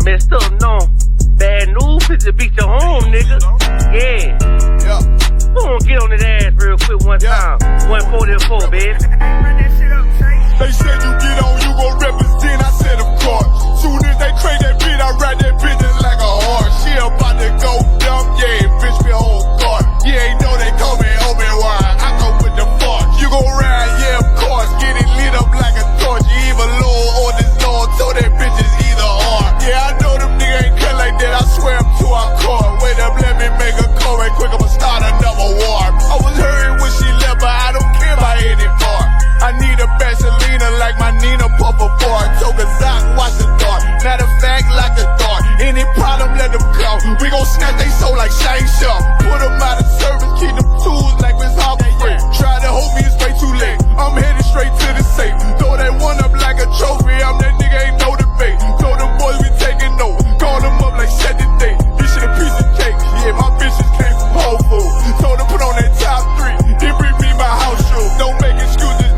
done messed up, no. Bad news, picture beat your home, nigga. Yeah. Go on, get on that ass real quick one time. 144, baby. They said you get on, you gon' represent. I said, of course. Soon as they crank that beat, I ride that bitch just like a horse. She about to go dumb, yeah, bitch, me whole guard. You ain't know they call me Obi-Wan. I go with the force. You gon' ride, yeah, of course. Get it lit up like a torch. You either low or this Lord, so that bitch is either or. Yeah, I know them niggas ain't cut like that. I swear I'm to our core. Wait up, let me make a call right quick. I'ma start another war. I was hurting when she left, but I don't care about any part. I need a Baselina like my Nina Puffer bar. Took a Zoc, watch the dark. Matter of fact, like the dark. Any problem, let them go. We gon' snatch they soul like Shane Sharp. Put them out of service, keep them tools like Miss Harper. Try to hold me, it's way too late. I'm headed straight to the safe. Throw that one up like a trophy. I'm that nigga, ain't no debate. Told them boys we taking over. Call them up like set the date. This shit a piece of cake. Yeah, my bitches came from Whole Foods. Told them put on that top 3. Then bring me my house shoes. Don't make excuses.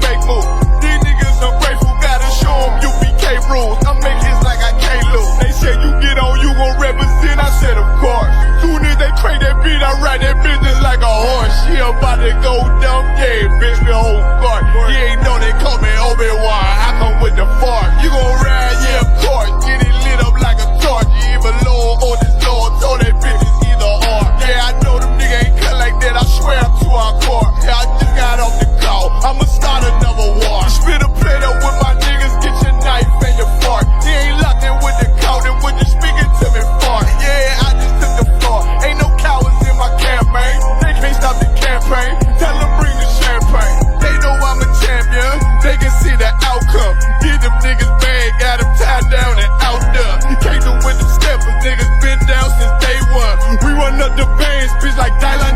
These niggas ungrateful, gotta show them U.P.K rules. I make hits like I can't lose. They said you get on, you gon' represent. I said of course. Soon as they crank that beat, I ride that business like a horse. She about to go dumb, yeah, bitch, me whole guard. You ain't know they call me Obi-Wan. I come with the force. You gon' ride, yeah, of course. Get it lit up like a torch. You either low or this Lord, so that bitch is either or. Yeah, I know them niggas ain't cut like that. I swear I'm to our core. Yeah, I just got off the call. I'ma start another war. Spit a plate up with my niggas, get your knife and your fork. He ain't locked in with the count and when you speaking to me fart. Yeah, I just took the floor. Ain't no cowards in my campaign. They can't stop the campaign. Tell them bring the champagne. They know I'm a champion. They can see the outcome. Get them niggas bad, got them tied down and out there. Can't do with the steppers, niggas been down since day one. We run up the bands, bitch like Dylan.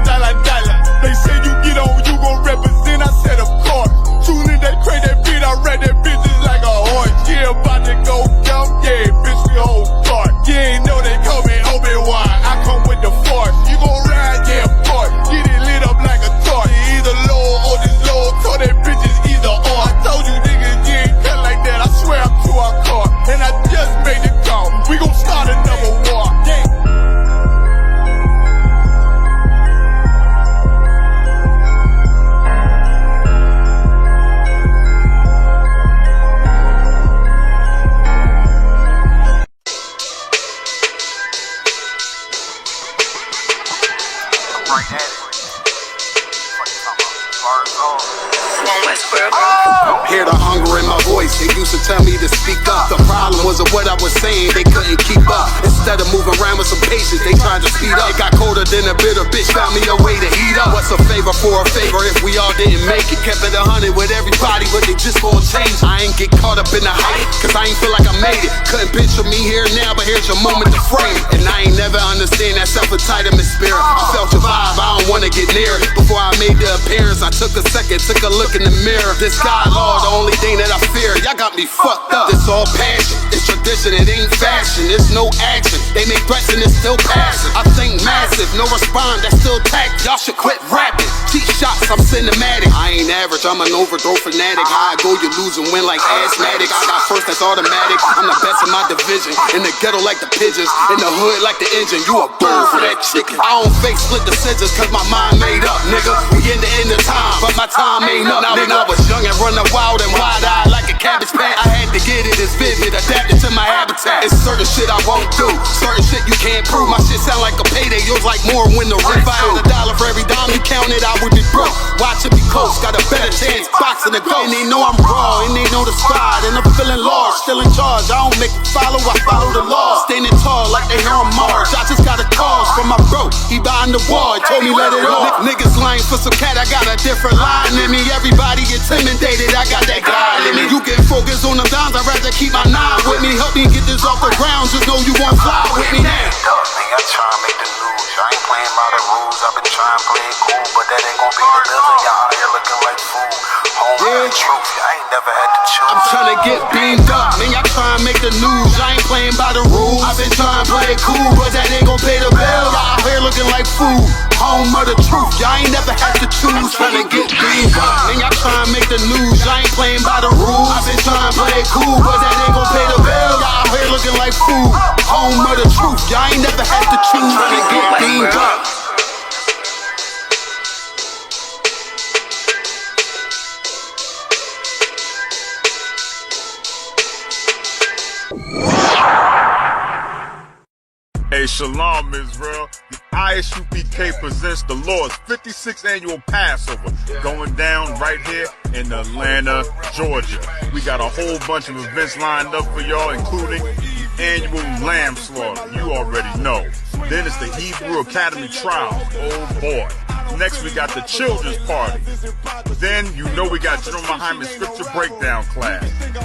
They say you get on, you gon' represent. I said of course. Soon as they crank that beat, I ride that bitch just like a horse. Yeah, about to go dumb, yeah, bitch, we whole guard. You ain't know they call me Obi-Wan. I come with the force. You gon' ride, yeah, of course. Get it lit up like a torch. You either low or this low, so that bitch is either or. I told you niggas, you ain't cut like that. I swear I'm to our car. And I just made the call. We gon' start another war. Yeah. Hear the hunger in my voice, they used to tell me to speak up. The problem was of what I was saying, they couldn't keep up. Instead of moving around with some patience, they tried to speed up. It got colder than a bitter bitch, found me a way to heat up. What's a favor for a favor if we all didn't make it? Kept it 100 with everybody, but they just gon' change. I ain't get caught up in the hype, cause I ain't feel like I made it. Couldn't picture me here now, but here's your moment to frame it. And I ain't never understand that self-entitlement spirit. I felt your vibe, I don't wanna get near it. Before I made the appearance, I took a second, took a look in the mirror. This God, Lord, the only thing that I fear. Y'all got me fucked up. It's all passion, it's tradition, it ain't fashion. It's no action, they make threats and it's still passing. I think massive, no respond, that's still tact. Y'all should quit rapping. Cheap shots, I'm cinematic. I ain't average, I'm an overthrow fanatic. How I go, you lose and win like asthmatic. I got first, that's automatic. I'm the best in my division. In the ghetto like the pigeons, in the hood like the engine. You a bird for that chicken. I don't fake split decisions cause my mind made up, nigga. We in the end of time, but my time ain't up. Now when I was young and running wild and wide-eyed like a cabbage patch, I had to get it as vivid, adapted to my habitat. It's certain shit I won't do, certain shit you can't prove. My shit sound like a payday, yours like more when the rent. If I had $1 for every dime you counted, I would be broke. Watch it be close, got a better chance, boxing the goal. And they know I'm raw, and they know the squad, and I'm feeling large, still in charge. I don't make a follow, I follow the law. Standing tall like they here on Mars. I just got a call from my bro, he behind the wall, told me let it off. Niggas lying for some cat, I got a different line in me. Everybody intimidated, I got that guy in me. You get focused on them dimes, I'd rather keep my nine with me. Help me get this off the ground, just know you won't fly with me now. I try to make the news, I ain't playing by the rules. I've been trying to play it cool, but that ain't gon' be the living. Y'all out here looking like fool. Home yeah. Truth, I ain't never had to choose. I'm trying to get beamed up, man, y'all trying to make the news. I ain't playing by the rules. I've been trying to play it cool, but that ain't gon' pay the bill. Y'all out here looking like fool. Home of the truth, y'all ain't never had to choose. Trying to get beamed up, man, y'all trying to make the news. I ain't playing by the rules. I've been trying to play it cool, but that ain't gon' pay the bill. Y'all out here looking like like food. Home of the truth, y'all ain't never had to choose. Trying to get beamed up. Hey, Shalom, Israel. The I.S.U.P.K presents the Lord's 56th annual Passover going down right here in Atlanta, Georgia. We got a whole bunch of events lined up for y'all, including the annual lamb slaughter. You already know. Then it's the Hebrew Academy trial. Oh boy. Next, we got the children's party. Then, you know, we got General Muhammad's scripture breakdown class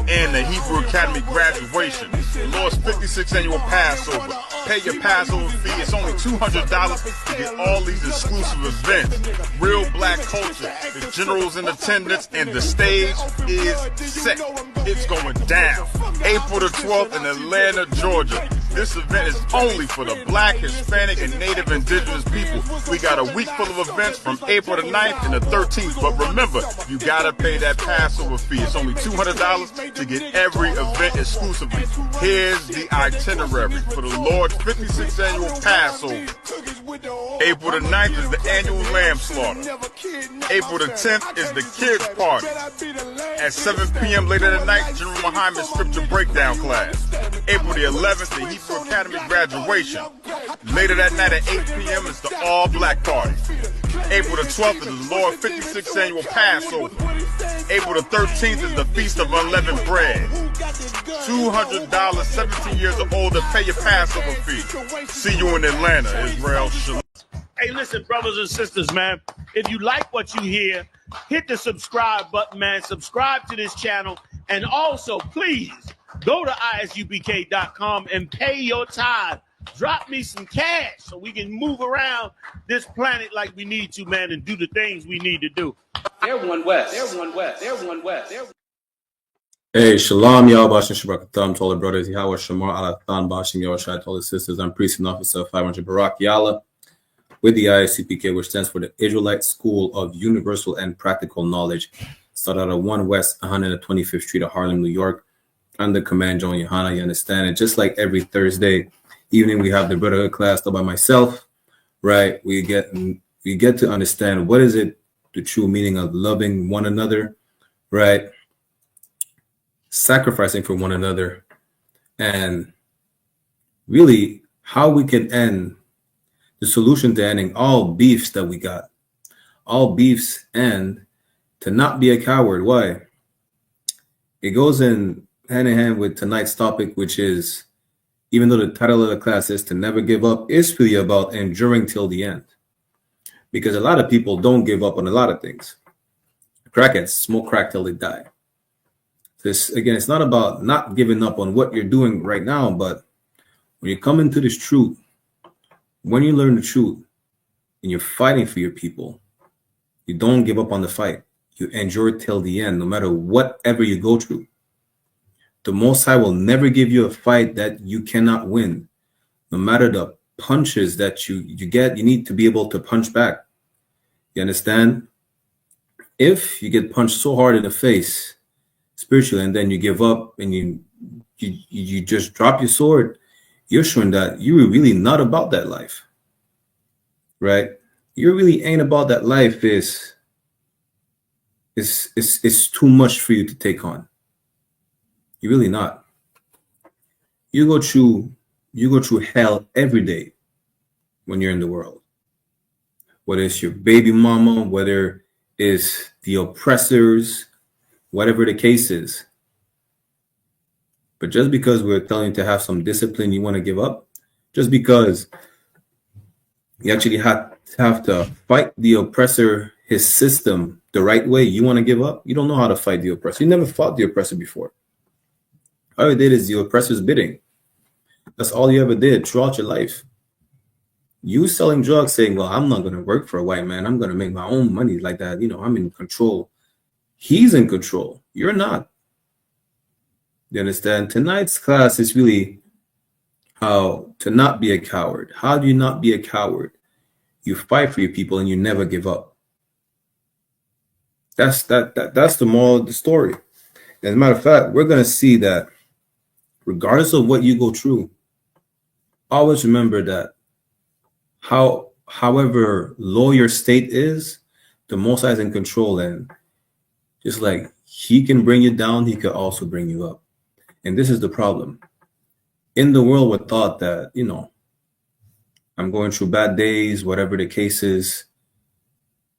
and the Hebrew Academy graduation. The Lord's 56th annual Passover. Pay your Passover fee. It's only $200 to get all these exclusive events. Real black culture. The general's in attendance and the stage is set. It's going down. April the 12th in Atlanta, Georgia. This event is only for the black, Hispanic, and native indigenous people. We got a week full of events from April the 9th and the 13th. But remember, you gotta pay that Passover fee. It's only $200 to get every event exclusively. Here's the itinerary for the Lord's 56th annual Passover. April the 9th is the annual lamb slaughter. April the 10th is the kids party. At 7 p.m. later that night, General Muhammad's scripture breakdown class. April the 11th, the Hebrew Academy graduation. Later that night at 8 p.m. is the all-black party. April the 12th is the Lord's 56th annual Passover. April the 13th is the Feast of Unleavened Bread. $200, 17 years or older, pay your Passover fee. See you in Atlanta, Israel. Shalom. Hey, listen, brothers and sisters, man. If you like what you hear, hit the subscribe button, man. Subscribe to this channel. And also, please, go to ISUPK.com and pay your tithe. Drop me some cash so we can move around this planet like we need to, man, and do the things we need to do. They're one west. They're one west. They're one west. Hey, Shalom, y'all, Bashin Shabakatam, to all the brothers, Yahweh Shamar, Alathan, Bashin, Yahushai, to all the sisters. I'm Priest and Officer 500 Barak Yala with the I.S.U.P.K, which stands for the Israelite School of Universal and Practical Knowledge. Started at 1 West 125th Street of Harlem, New York, under Command John YAHANNA, you understand? And just like every Thursday evening, we have the Brotherhood class taught by myself, right? We get to understand what is it, the true meaning of loving one another, right? Sacrificing for one another, and really how we can end the solution to ending all beefs that we got. All beefs end to not be a coward. Why? It goes in hand with tonight's topic, which is, even though the title of the class is to never give up, it's really about enduring till the end. Because a lot of people don't give up on a lot of things. Crackheads smoke crack till they die. This, again, it's not about not giving up on what you're doing right now, but when you come into this truth, when you learn the truth and you're fighting for your people, you don't give up on the fight. You endure till the end, no matter whatever you go through. The Most High will never give you a fight that you cannot win. No matter the punches that you get, you need to be able to punch back. You understand? If you get punched so hard in the face, spiritually, and then you give up and you just drop your sword, you're showing that you were really not about that life, right? You really ain't about that life. It's too much for you to take on. You're really not. You go through hell every day when you're in the world, whether it's your baby mama, whether it's the oppressors, whatever the case is. But just because we're telling you to have some discipline, you want to give up? Just because you actually have to fight the oppressor, his system, the right way, you want to give up? You don't know how to fight the oppressor. You never fought the oppressor before. All you did is the oppressor's bidding. That's all you ever did throughout your life. You selling drugs, saying, well, I'm not going to work for a white man. I'm going to make my own money like that. You know, I'm in control. He's in control. You're not. You understand? Tonight's class is really how to not be a coward. How do you not be a coward? You fight for your people and you never give up. That's the moral of the story. As a matter of fact, we're going to see that regardless of what you go through, always remember that however low your state is, the Most High is in control, and just like he can bring you down, he could also bring you up. And this is the problem. In the world, we're taught that, I'm going through bad days, whatever the case is,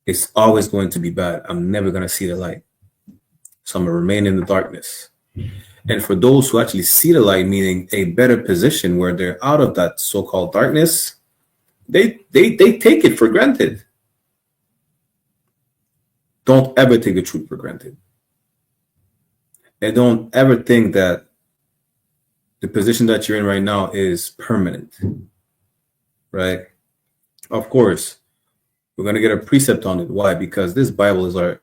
it's always going to be bad. I'm never going to see the light. So I'm going to remain in the darkness. And for those who actually see the light, meaning a better position where they're out of that so-called darkness, they take it for granted. Don't ever take the truth for granted. And don't ever think that the position that you're in right now is permanent, right? Of course, we're going to get a precept on it. Why? Because this Bible is our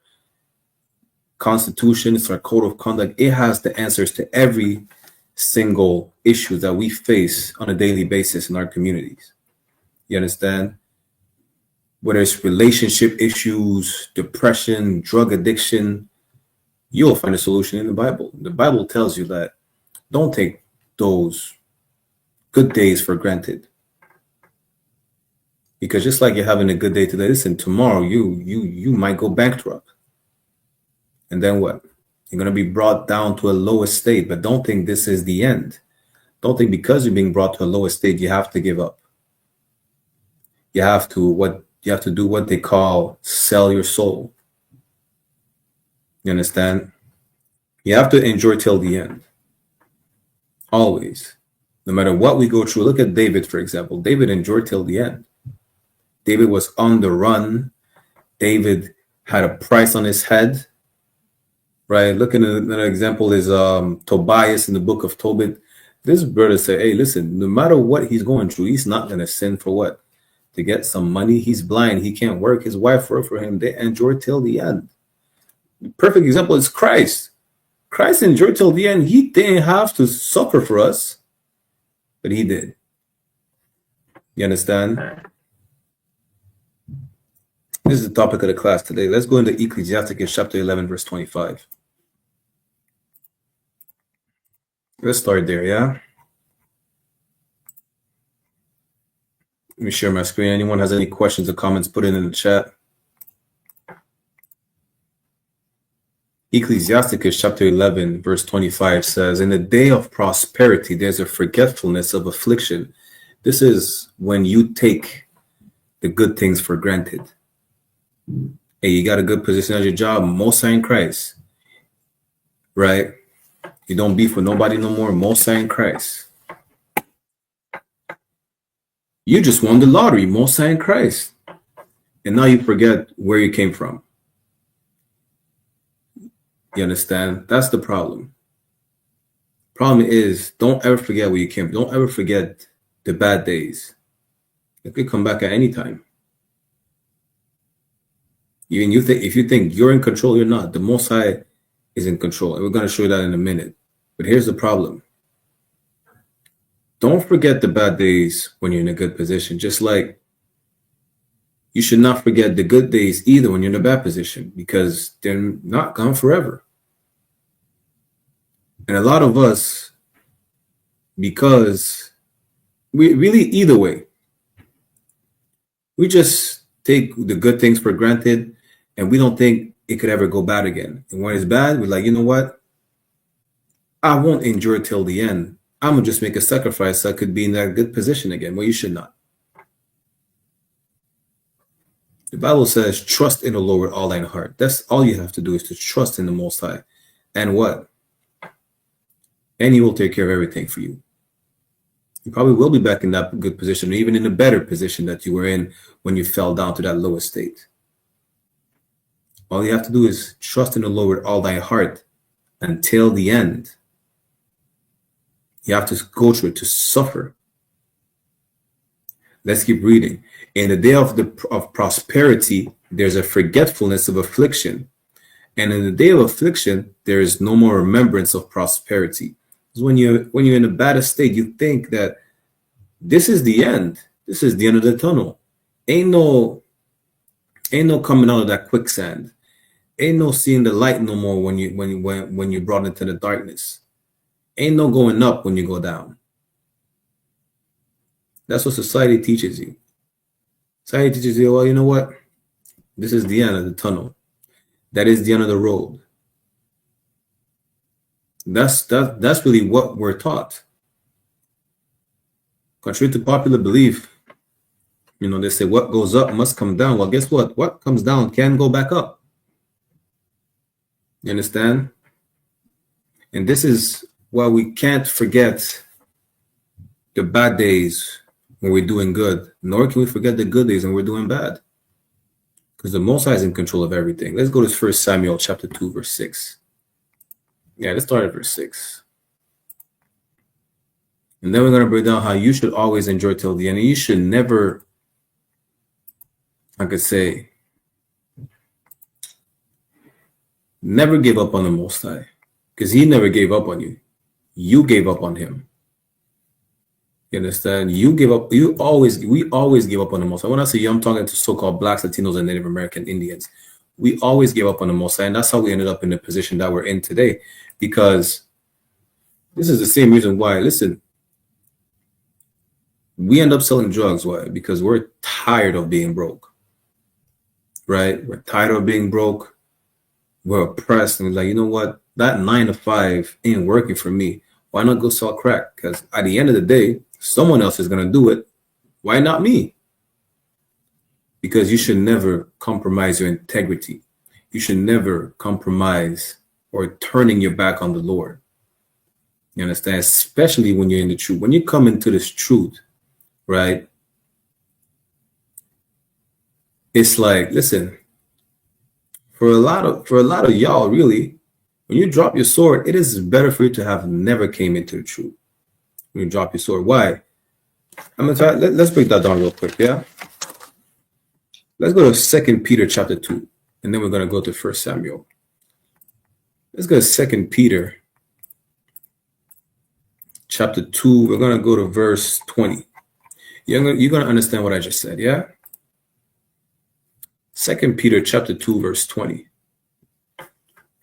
constitution, it's our code of conduct. It has the answers to every single issue that we face on a daily basis in our communities. You understand? Whether it's relationship issues, depression, drug addiction, you'll find a solution in the Bible. The Bible tells you that don't take those good days for granted. Because just like you're having a good day today, listen, tomorrow you might go bankrupt. And then what? You're going to be brought down to a lower state, but don't think this is the end. Don't think because you're being brought to a lower state, you have to give up. You have to do what they call sell your soul. You understand? You have to endure till the end. Always. No matter what we go through. Look at David, for example. David endured till the end. David was on the run. David had a price on his head. Right? Look at another example is Tobias in the book of Tobit. This brother said, hey, listen, no matter what he's going through, he's not going to sin for what? To get some money. He's blind. He can't work. His wife worked for him. They endured till the end. The perfect example is Christ. Christ endured till the end. He didn't have to suffer for us, but he did. You understand? This is the topic of the class today. Let's go into Ecclesiasticus chapter 11, verse 25. Let's start there, yeah? Let me share my screen. Anyone has any questions or comments, put it in the chat. Ecclesiasticus chapter 11, verse 25 says, in the day of prosperity, there's a forgetfulness of affliction. This is when you take the good things for granted. Hey, you got a good position at your job, Most High in Christ, right? You don't beef with nobody no more, Most High in Christ. You just won the lottery, Most High in Christ. And now you forget where you came from. You understand? That's the problem. Problem is, don't ever forget where you came from. Don't ever forget the bad days. It could come back at any time. Even if you think you're in control, you're not. The Most High is in control. And we're going to show you that in a minute. But here's the problem. Don't forget the bad days when you're in a good position. Just like you should not forget the good days either when you're in a bad position, because they're not gone forever. And a lot of us, because we really, either way, we just take the good things for granted and we don't think it could ever go bad again. And when it's bad, we're like, you know what? I won't endure till the end. I'm going to just make a sacrifice so I could be in that good position again. Well, you should not. The Bible says, trust in the Lord with all thine heart. That's all you have to do, is to trust in the Most High. And what? And he will take care of everything for you. You probably will be back in that good position, or even in a better position that you were in when you fell down to that lowest state. All you have to do is trust in the Lord with all thy heart until the end. You have to go through it, to suffer. Let's keep reading. In the day of prosperity, there's a forgetfulness of affliction. And in the day of affliction, there is no more remembrance of prosperity. Because when you're in a bad state, you think that this is the end. This is the end of the tunnel. Ain't no coming out of that quicksand. Ain't no seeing the light no more when you're brought into the darkness. Ain't no going up when you go down. That's what society teaches you. Society teaches you, well, you know what? This is the end of the tunnel. That is the end of the road. That's really what we're taught. Contrary to popular belief, they say what goes up must come down. Well, guess what? What comes down can go back up. You understand? And this is why we can't forget the bad days when we're doing good, nor can we forget the good days when we're doing bad. Because the Most High is in control of everything. Let's go to 1 Samuel chapter 2, verse 6. Yeah, let's start at verse 6. And then we're going to break down how you should always enjoy till the end. And you should never, I could say, never give up on the Most High. Because he never gave up on you. You gave up on him. You understand? You give up. We always give up on the Most High. When I say you, I'm talking to so-called Blacks, Latinos, and Native American Indians. We always give up on the Most High, and that's how we ended up in the position that we're in today. Because this is the same reason why. Listen, we end up selling drugs. Why? Because we're tired of being broke. Right? We're tired of being broke. We're oppressed, and we're like, you know what? That 9 to 5 ain't working for me. Why not go sell crack? Because at the end of the day, someone else is going to do it. Why not me? Because you should never compromise your integrity. You should never compromise or turning your back on the Lord. You understand? Especially when you're in the truth. When you come into this truth, right? It's like, listen, for a lot of y'all, really, when you drop your sword, it is better for you to have never came into the truth. When you drop your sword. Why? I'm gonna try. Let's break that down real quick. Yeah. Let's go to 2 Peter chapter 2, and then we're gonna go to 1 Samuel. Let's go to 2 Peter chapter 2. We're gonna go to verse 20. You're gonna understand what I just said. Yeah. 2 Peter chapter 2, verse 20.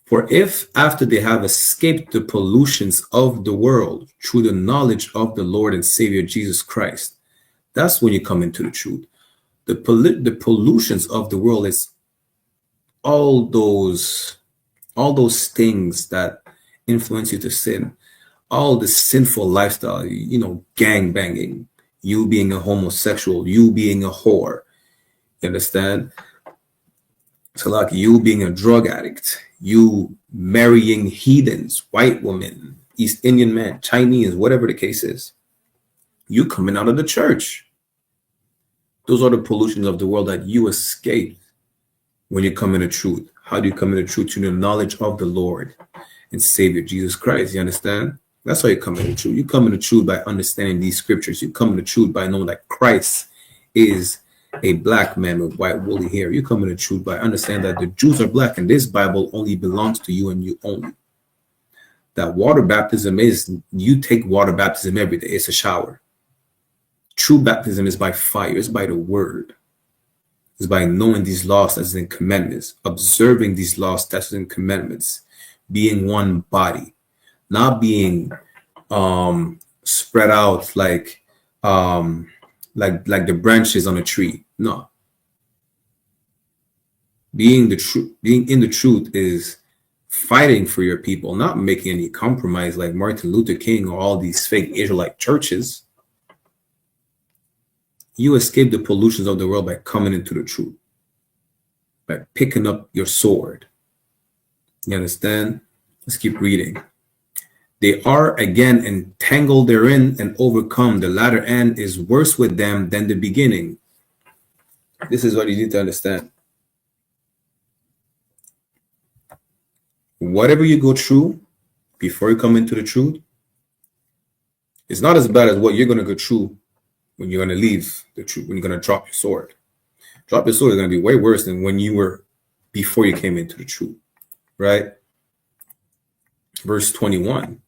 For if after they have escaped the pollutions of the world through the knowledge of the Lord and Savior Jesus Christ, that's when you come into the truth. The pollutions of the world is all those things that influence you to sin, all the sinful lifestyle, gang banging, you being a homosexual, you being a whore, you understand? So like you being a drug addict, you marrying heathens, white women, East Indian man, Chinese, whatever the case is, you coming out of the church. Those are the pollutions of the world that you escape when you come into truth. How do you come into truth? Through the knowledge of the Lord and Savior Jesus Christ. You understand? That's how you come into truth. You come into truth by understanding these scriptures. You come into truth by knowing that Christ is a black man with white woolly hair. You come into truth by understanding that the Jews are black and this Bible only belongs to you and you only. That water baptism is, you take water baptism every day. It's a shower. True baptism is by fire. It's by the word. It's by knowing these laws, statutes, and commandments, observing these laws, statutes, and commandments, being one body, not being spread out like the branches on a tree. No. Being in the truth is fighting for your people, not making any compromise like Martin Luther King or all these fake Israelite churches. You escape the pollutions of the world by coming into the truth, by picking up your sword. You understand? Let's keep reading. They are again entangled therein and overcome. The latter end is worse with them than the beginning. This is what you need to understand. Whatever you go through before you come into the truth, it's not as bad as what you're going to go through when you're going to leave the truth, when you're going to drop your sword. Drop your sword is going to be way worse than when you were before you came into the truth, right? Verse 21.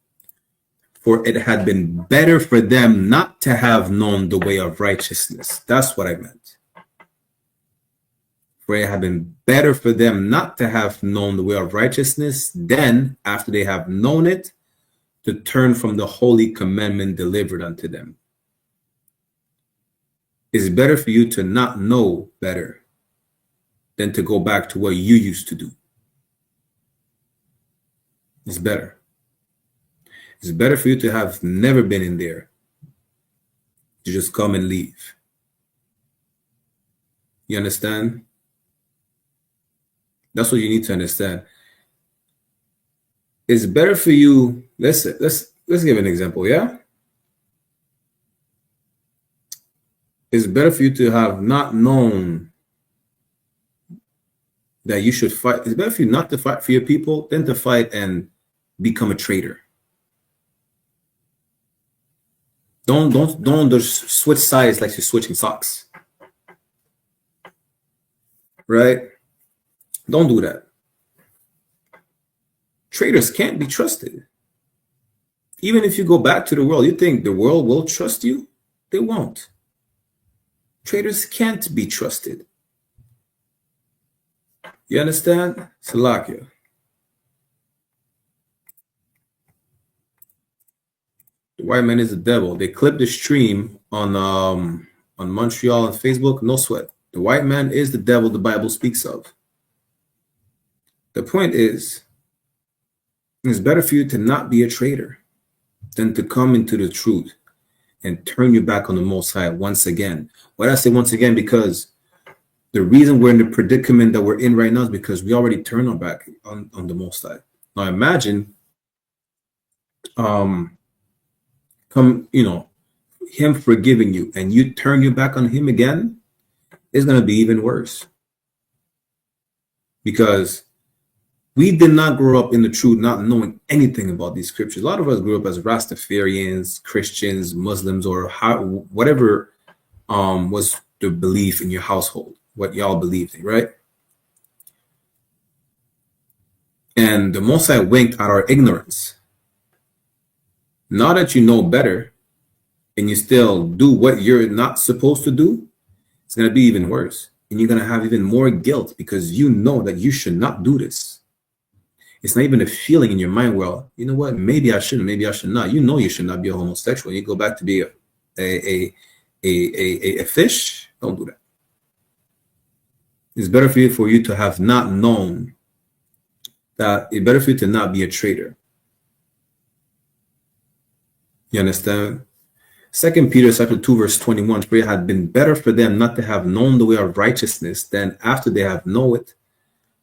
For it had been better for them not to have known the way of righteousness. That's what I meant. For it had been better for them not to have known the way of righteousness than, after they have known it, to turn from the holy commandment delivered unto them. It's better for you to not know better than to go back to what you used to do. It's better. It's better for you to have never been in there, to just come and leave. You understand? That's what you need to understand. It's better for you. Let's give an example, yeah? It's better for you to have not known that you should fight. It's better for you not to fight for your people than to fight and become a traitor. Don't just switch sides like you're switching socks. Right? Don't do that. Traitors can't be trusted. Even if you go back to the world, you think the world will trust you? They won't. Traitors can't be trusted. You understand? Salakia. The white man is the devil. They clipped the stream on Montreal and Facebook. No sweat. The white man is the devil the Bible speaks of. The point is, it's better for you to not be a traitor than to come into the truth and turn your back on the Most High once again. Why do I say once again? Because the reason we're in the predicament that we're in right now is because we already turned our back on the Most High. Now imagine, him forgiving you and you turn your back on him again, it's going to be even worse. Because we did not grow up in the truth, not knowing anything about these scriptures. A lot of us grew up as Rastafarians, Christians, Muslims, or whatever was the belief in your household, what y'all believed in, right? And the Most High winked at our ignorance. Now that you know better and you still do what you're not supposed to do, it's going to be even worse. And you're going to have even more guilt because you know that you should not do this. It's not even a feeling in your mind, well, you know what, maybe I shouldn't, maybe I should not. You know you should not be a homosexual. You go back to be a fish. Don't do that. It's better for you to have not known that. It's better for you to not be a traitor. You understand? 2 Peter chapter 2 verse 21, for it had been better for them not to have known the way of righteousness than after they have known it,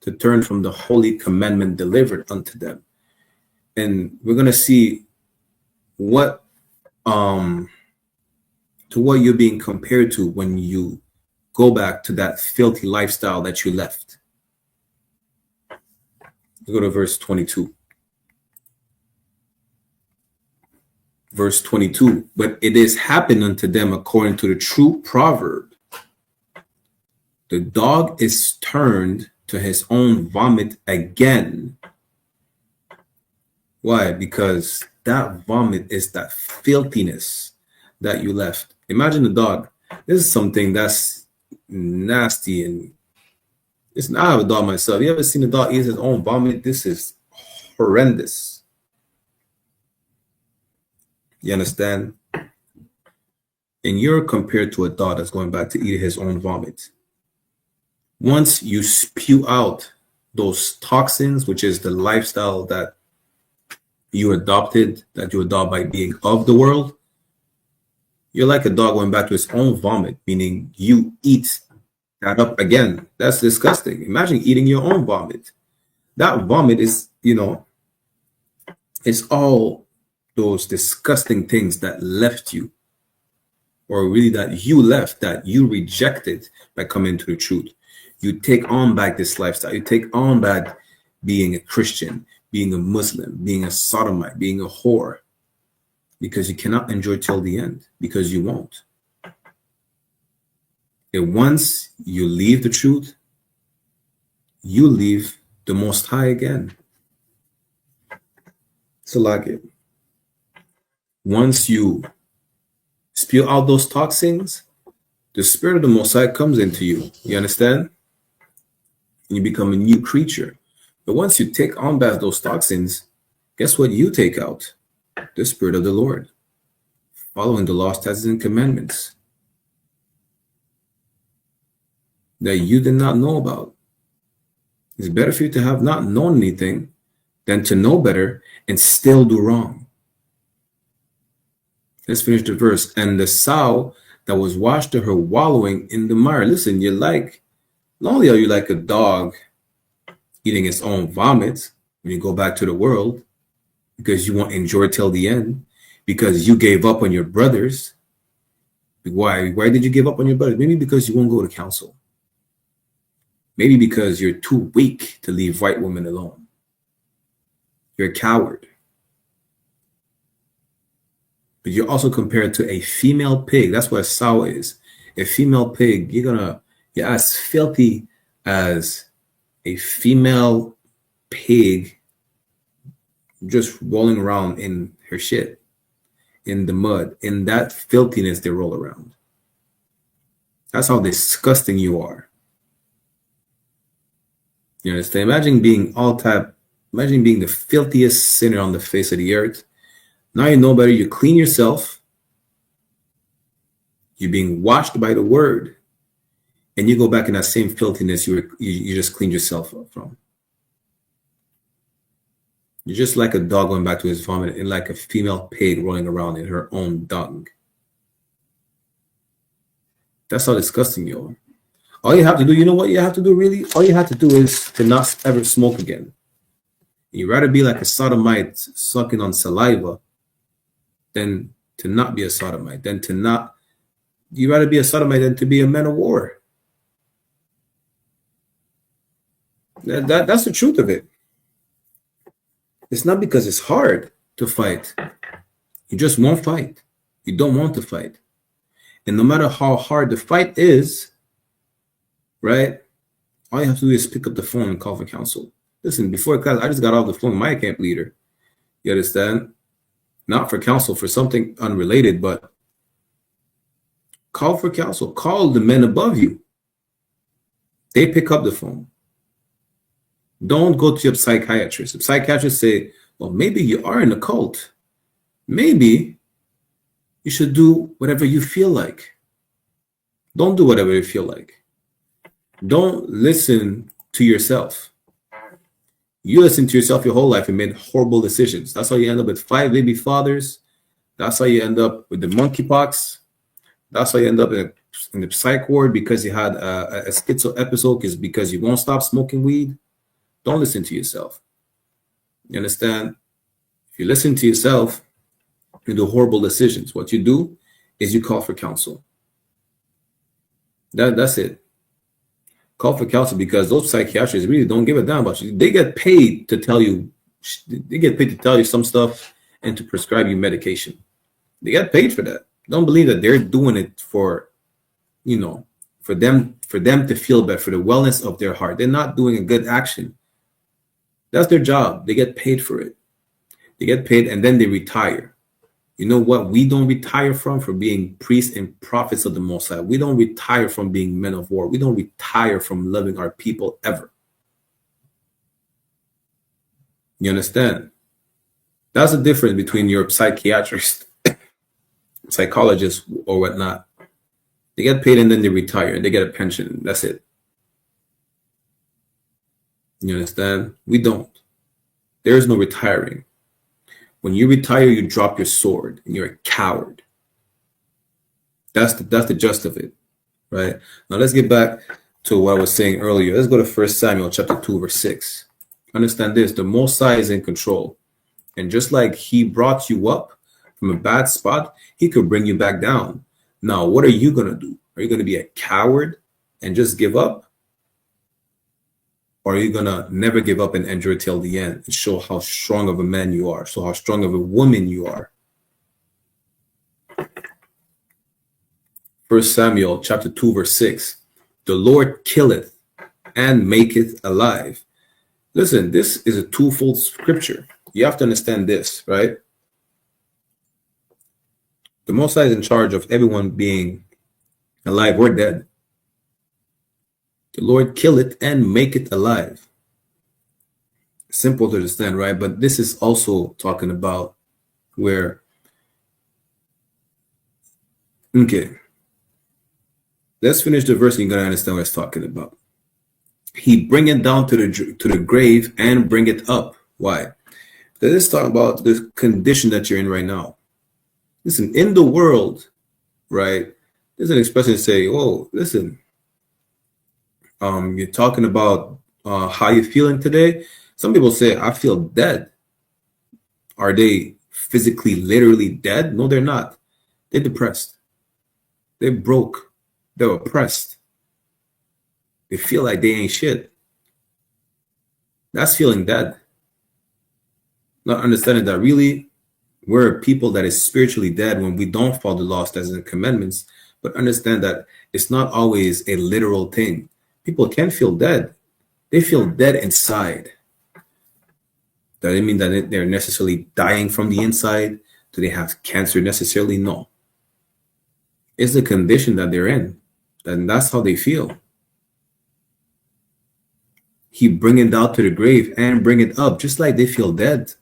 to turn from the holy commandment delivered unto them. And we're going to see what to what you're being compared to when you go back to that filthy lifestyle that you left. Let's go to verse 22. Verse 22, but it is happened unto them according to the true proverb. The dog is turned to his own vomit again. Why? Because that vomit is that filthiness that you left. Imagine the dog. This is something that's nasty, and I have a dog myself. You ever seen a dog eat his own vomit? This is horrendous. You understand? And you're compared to a dog that's going back to eat his own vomit. Once you spew out those toxins, which is the lifestyle that you adopt by being of the world, you're like a dog going back to its own vomit, meaning you eat that up again. That's disgusting. Imagine eating your own vomit. That vomit is, it's all those disgusting things that left you, or really that you left, that you rejected by coming to the truth. You take on back this lifestyle. You take on back being a Christian, being a Muslim, being a sodomite, being a whore, because you cannot enjoy till the end, because you won't. And once you leave the truth, you leave the Most High again. So like it. Once you spew out those toxins, the Spirit of the Most High comes into you. You understand? And you become a new creature. But once you take on back those toxins, guess what you take out? the Spirit of the Lord, following the law, statutes, and commandments that you did not know about. It's better for you to have not known anything than to know better and still do wrong. Let's finish the verse. And the sow that was washed to her wallowing in the mire. Listen, not only are you like a dog eating its own vomit when you go back to the world, because you won't enjoy till the end, because you gave up on your brothers. Why did you give up on your brothers? Maybe because you won't go to counsel. Maybe because you're too weak to leave white women alone. You're a coward. But you're also compared to a female pig. That's what a sow is. A female pig, you're as filthy as a female pig just rolling around in her shit, in the mud. In that filthiness they roll around. That's how disgusting you are. You understand? Imagine being the filthiest sinner on the face of the earth. Now you know better. You clean yourself. You're being washed by the word. And you go back in that same filthiness you just cleaned yourself up from. You're just like a dog going back to his vomit and like a female pig rolling around in her own dung. That's how disgusting you are. All you have to do, you know what you have to do really? All you have to do is to not ever smoke again. You'd rather be like a sodomite sucking on saliva than to not be a sodomite. You'd rather be a sodomite than to be a man of war. That's the truth of it. It's not because it's hard to fight. You just won't fight. You don't want to fight. And no matter how hard the fight is, right? All you have to do is pick up the phone and call for counsel. Listen, before class, I just got off the phone with my camp leader. You understand? Not for counsel, for something unrelated, but call for counsel. Call the men above you. They pick up the phone. Don't go to your psychiatrist. If psychiatrists say, well, maybe you are in a cult. Maybe you should do whatever you feel like. Don't do whatever you feel like. Don't listen to yourself. You listen to yourself your whole life and made horrible decisions. That's how you end up with 5 baby fathers. That's how you end up with the monkeypox. That's how you end up in the psych ward because you had a schizo episode because you won't stop smoking weed. Don't listen to yourself. You understand? If you listen to yourself, you do horrible decisions. What you do is you call for counsel. That's it. Call for counsel because those psychiatrists really don't give a damn about you. They get paid to tell you. They get paid to tell you some stuff and to prescribe you medication. They get paid for that. Don't believe that they're doing it for them to feel better, for the wellness of their heart. They're not doing a good action. That's their job. They get paid for it. They get paid and then they retire. You know what we don't retire from? For being priests and prophets of the Most High. We don't retire from being men of war. We don't retire from loving our people ever. You understand? That's the difference between your psychiatrist, psychologist, or whatnot. They get paid and then they retire and they get a pension. That's it. You understand? We don't. There is no retiring. When you retire, you drop your sword and you're a coward. That's the gist of it, right? Now let's get back to what I was saying earlier. Let's go to 1 Samuel chapter 2, verse 6. Understand this, the Most High is in control. And just like he brought you up from a bad spot, he could bring you back down. Now, what are you going to do? Are you going to be a coward and just give up? Or are you going to never give up and endure till the end and show how strong of a man you are, show how strong of a woman you are? 1 Samuel chapter 2, verse 6. The Lord killeth and maketh alive. Listen, this is a twofold scripture. You have to understand this, right? The Most High is in charge of everyone being alive or dead. The Lord killeth and maketh alive. Simple to understand, right? But this is also talking about where, okay, let's finish the verse and you're going to understand what it's talking about. He bring it down to the grave and bring it up. Why? Because it's talking about the condition that you're in right now. Listen, in the world, right, there's an expression to say, oh, listen, you're talking about how you're feeling today. Some people say, I feel dead. Are they physically, literally dead? No, they're not. They're depressed. They're broke. They're oppressed. They feel like they ain't shit. That's feeling dead. Not understanding that really we're people that is spiritually dead when we don't follow the laws, statutes, and commandments, but understand that it's not always a literal thing. People can feel dead. They feel dead inside. That doesn't mean that they're necessarily dying from the inside. Do they have cancer necessarily? No. It's the condition that they're in. And that's how they feel. He bring it down to the grave and bring it up, just like they feel dead.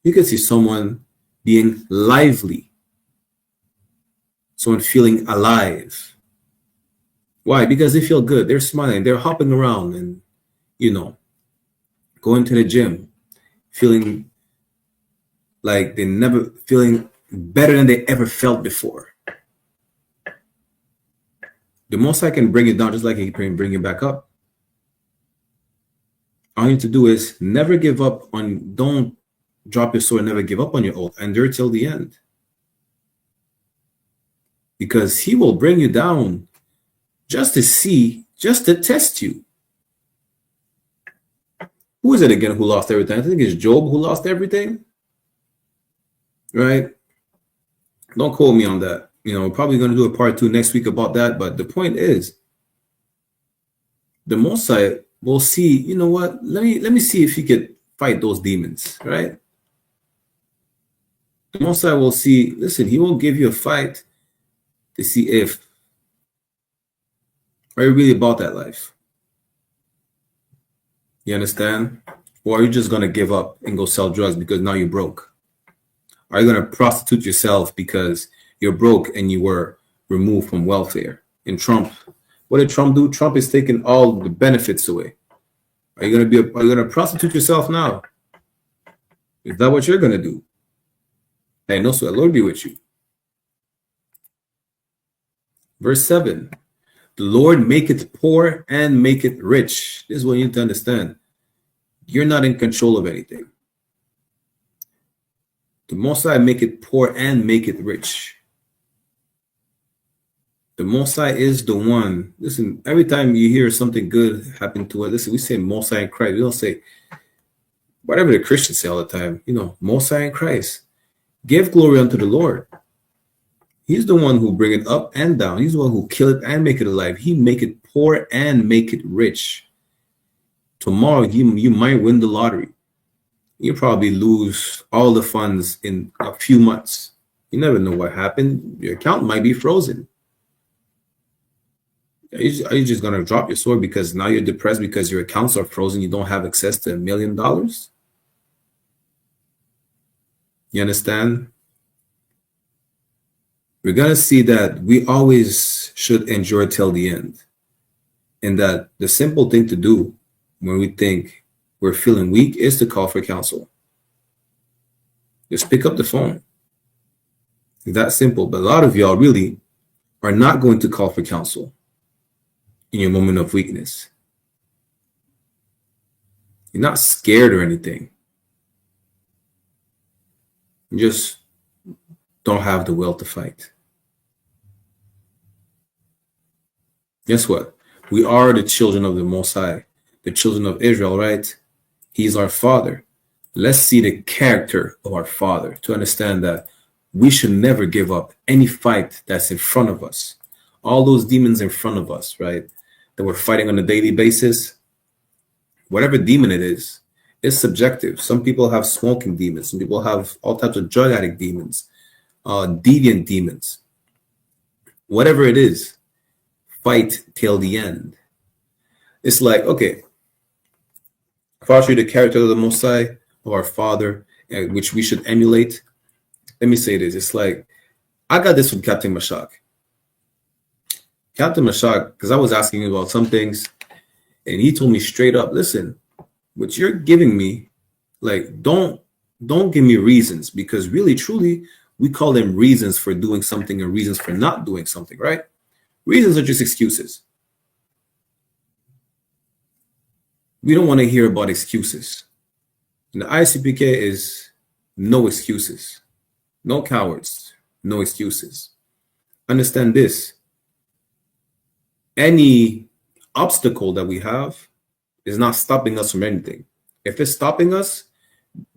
You can see someone being lively. Someone feeling alive. Why? Because they feel good. They're smiling. They're hopping around and, going to the gym. Feeling like feeling better than they ever felt before. The most I can bring it down, just like he can bring it back up. All you need to do is never give up don't drop your sword, never give up on your oath. Endure till the end. Because he will bring you down just to test you. Who is it again who lost everything? I think it's Job who lost everything. Right? Don't quote me on that. We're probably going to do a part 2 next week about that. But the point is, the Most High will see, you know what? Let me see if he could fight those demons, right? The Most High will see, listen, he will give you a fight to see if, are you really about that life? You understand? Or are you just going to give up and go sell drugs because now you're broke? Are you going to prostitute yourself because you're broke and you were removed from welfare? And Trump, what did Trump do? Trump is taking all the benefits away. Are you going to prostitute yourself now? Is that what you're going to do? And also, the Lord be with you. Verse 7. The Lord maketh poor and maketh rich. This is what you need to understand. You're not in control of anything. The Most High maketh poor and maketh rich. The Most High is the one. Listen, every time you hear something good happen to us, listen, we say Most High in Christ. We don't say whatever the Christians say all the time. Most High in Christ. Give glory unto the Lord. He's the one who bring it up and down. He's the one who kill it and make it alive. He make it poor and make it rich. Tomorrow, you might win the lottery. You probably lose all the funds in a few months. You never know what happened. Your account might be frozen. Are you just going to drop your sword because now you're depressed because your accounts are frozen? You don't have access to $1 million? You understand? We're going to see that we always should endure till the end. And that the simple thing to do when we think we're feeling weak is to call for counsel. Just pick up the phone. It's that simple. But a lot of y'all really are not going to call for counsel in your moment of weakness. You're not scared or anything. You just don't have the will to fight. Guess what? We are the children of the Most High, the children of Israel, right? He's our Father. Let's see the character of our Father to understand that we should never give up any fight that's in front of us. All those demons in front of us, right, that we're fighting on a daily basis, whatever demon it is, it's subjective. Some people have smoking demons. Some people have all types of drug addict demons, deviant demons. Whatever it is, fight till the end. It's like, okay, if I show you the character of the Most High, of our Father, which we should emulate, let me say this. It's like, I got this from Captain Mashak. Captain Mashak, because I was asking him about some things, and he told me straight up, listen, what you're giving me, like, don't give me reasons, because really, truly, we call them reasons for doing something and reasons for not doing something, right? Reasons are just excuses. We don't want to hear about excuses. And the I.S.U.P.K is no excuses. No cowards. No excuses. Understand this. Any obstacle that we have is not stopping us from anything. If it's stopping us,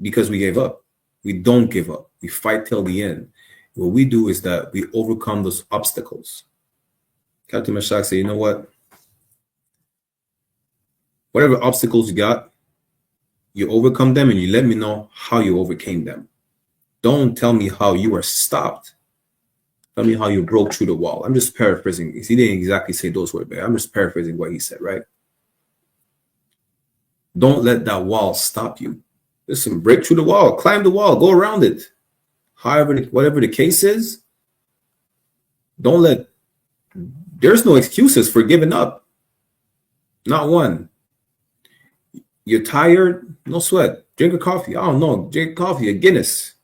because we gave up. We don't give up. We fight till the end. What we do is that we overcome those obstacles. Captain Mashak said, you know what? Whatever obstacles you got, you overcome them and you let me know how you overcame them. Don't tell me how you were stopped. Tell me how you broke through the wall. I'm just paraphrasing. He didn't exactly say those words, but I'm just paraphrasing what he said, right? Don't let that wall stop you. Listen, break through the wall, climb the wall, go around it. However, whatever the case is, there's no excuses for giving up. Not one. You're tired? No sweat. Drink a coffee. I don't know. Drink coffee, a Guinness,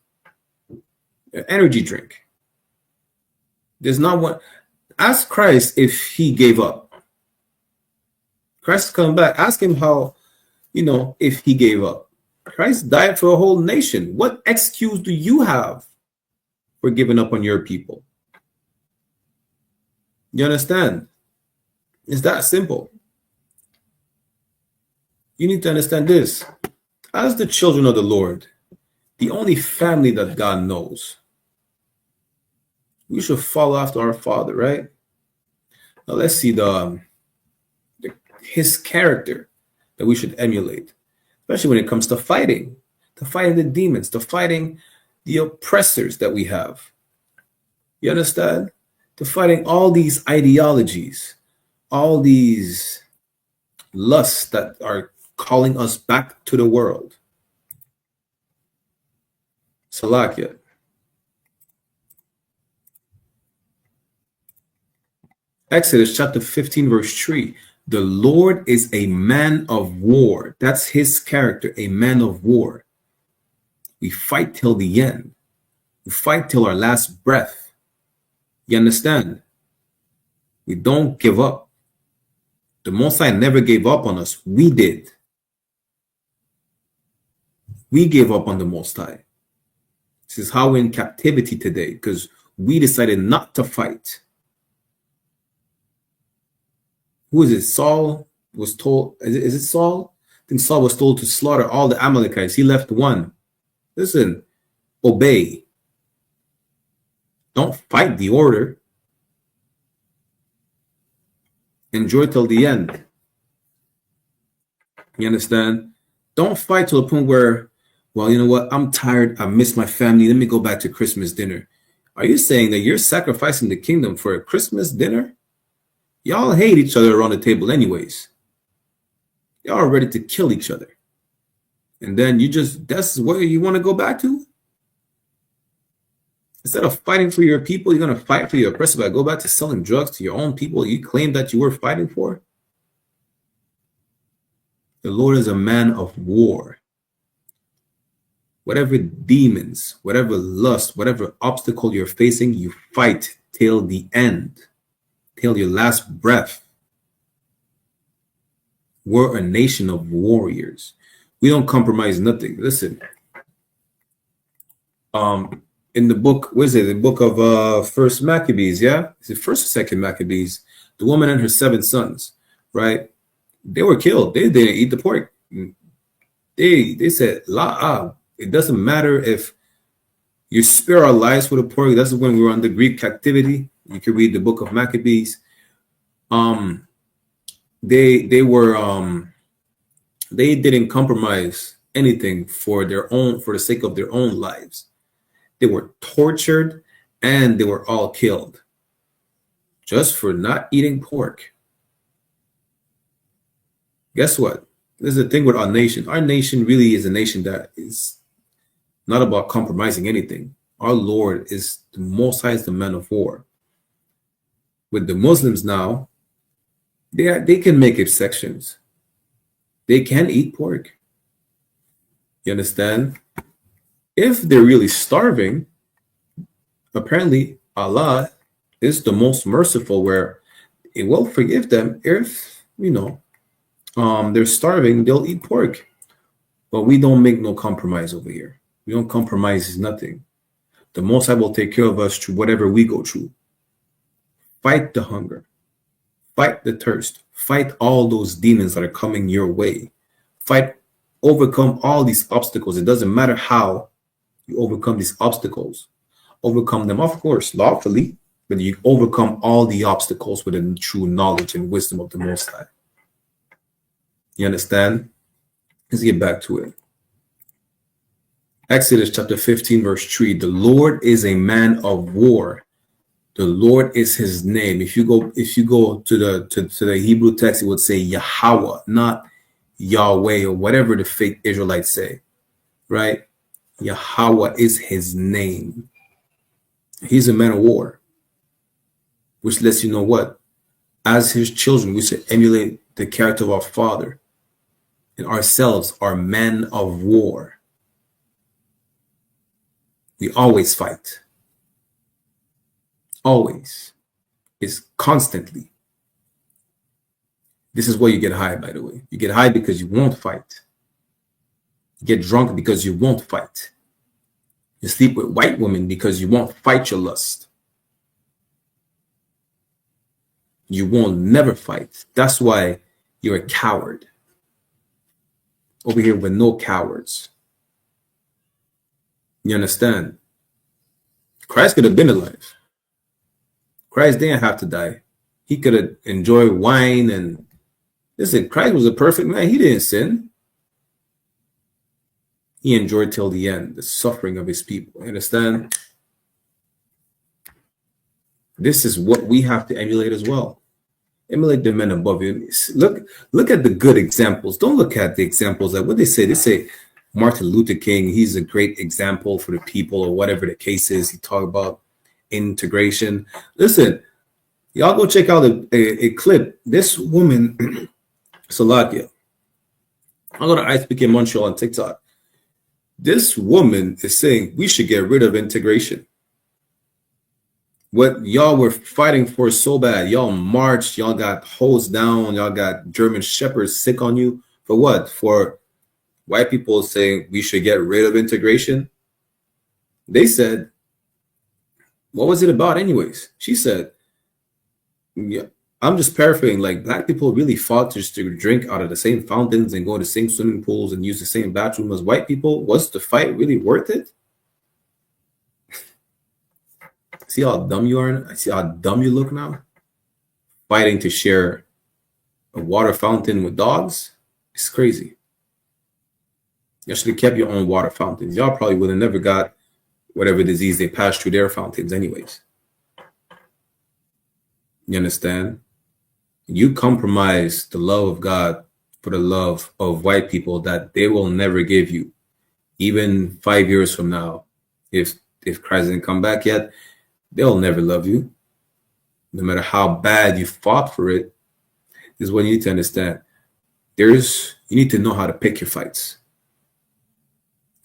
an energy drink. There's not one. Ask Christ if he gave up. Christ is coming back. Ask him how, if he gave up. Christ died for a whole nation. What excuse do you have for giving up on your people? You understand? It's that simple. You need to understand this. As the children of the Lord, the only family that God knows, we should follow after our Father, right? Now let's see his character that we should emulate, especially when it comes to fighting the demons, to fighting the oppressors that we have. You understand? To fighting all these ideologies, all these lusts that are calling us back to the world. Salakia. Exodus chapter 15, verse 3. The Lord is a man of war. That's his character, a man of war. We fight till the end. We fight till our last breath. You understand? We don't give up. The Most High never gave up on us. We did. We gave up on the Most High. This is how we're in captivity today, because we decided not to fight. Who is it? Saul was told, is it Saul? I think Saul was told to slaughter all the Amalekites. He left one. Listen, obey. Don't fight the order. Enjoy till the end. You understand? Don't fight to a point where, well, you know what? I'm tired. I miss my family. Let me go back to Christmas dinner. Are you saying that you're sacrificing the kingdom for a Christmas dinner? Y'all hate each other around the table anyways. Y'all are ready to kill each other. And then that's where you want to go back to? Instead of fighting for your people, you're going to fight for your oppressor by go back to selling drugs to your own people you claim that you were fighting for? The Lord is a man of war. Whatever demons, whatever lust, whatever obstacle you're facing, you fight till the end, till your last breath. We're a nation of warriors. We don't compromise nothing. Listen, in the book, what is it? The book of First Maccabees, yeah? Is it First or Second Maccabees? The woman and her 7 sons, right? They were killed. They didn't eat the pork. They said, it doesn't matter if you spare our lives for the pork. That's when we were under Greek captivity. You can read the book of Maccabees. They didn't compromise anything for the sake of their own lives. They were tortured and they were all killed just for not eating pork. Guess what? This is the thing with our nation. Our nation really is a nation that is not about compromising anything. Our Lord is the Most High, is the man of war. With the Muslims now, they can make exceptions. They can eat pork. You understand? If they're really starving, apparently Allah is the most merciful, where it will forgive them if, they're starving, they'll eat pork. But we don't make no compromise over here. We don't compromise nothing. The Most High will take care of us through whatever we go through. Fight the hunger. Fight the thirst. Fight all those demons that are coming your way. Overcome all these obstacles. It doesn't matter how you overcome these obstacles. Overcome them, of course, lawfully, but you overcome all the obstacles with the true knowledge and wisdom of the Most High. You understand? Let's get back to it. Exodus chapter 15, verse 3. The Lord is a man of war. The Lord is his name. If you go to the Hebrew text, it would say Yahweh, not Yahweh or whatever the fake Israelites say. Right? Yahweh is his name. He's a man of war. Which lets you know what? As his children, we should emulate the character of our Father. And ourselves are men of war. We always fight. Always. It's constantly. This is why you get high, by the way. You get high because you won't fight. You get drunk because you won't fight. You sleep with white women because you won't fight your lust. You won't never fight. That's why you're a coward. Over here with no cowards. You understand? Christ could have been alive. Christ didn't have to die. He could have enjoyed wine and listen, Christ was a perfect man. He didn't sin. He enjoyed till the end the suffering of his people. You understand? This is what we have to emulate as well. Emulate the men above you. Look at the good examples. Don't look at the examples that what they say. They say Martin Luther King, he's a great example for the people or whatever the case is. He talked about integration. Listen, y'all go check out a clip. This woman, Salakia, I'll go to I.S.U.P.K Montreal on TikTok. This woman is saying we should get rid of integration. What y'all were fighting for so bad. Y'all marched, y'all got hosed down, y'all got German shepherds sick on you. For what? For white people saying we should get rid of integration? They said, what was it about anyways? She said, yeah, I'm just paraphrasing, like black people really fought just to drink out of the same fountains and go to the same swimming pools and use the same bathroom as white people. Was the fight really worth it? See how dumb you are? See how dumb you look now? Fighting to share a water fountain with dogs? It's crazy. You should have kept your own water fountains. Y'all probably would have never got whatever disease they passed through their fountains anyways. You understand? You compromise the love of God for the love of white people that they will never give you. Even 5 years from now, if Christ didn't come back yet, they'll never love you. No matter how bad you fought for it, this is what you need to understand. You need to know how to pick your fights.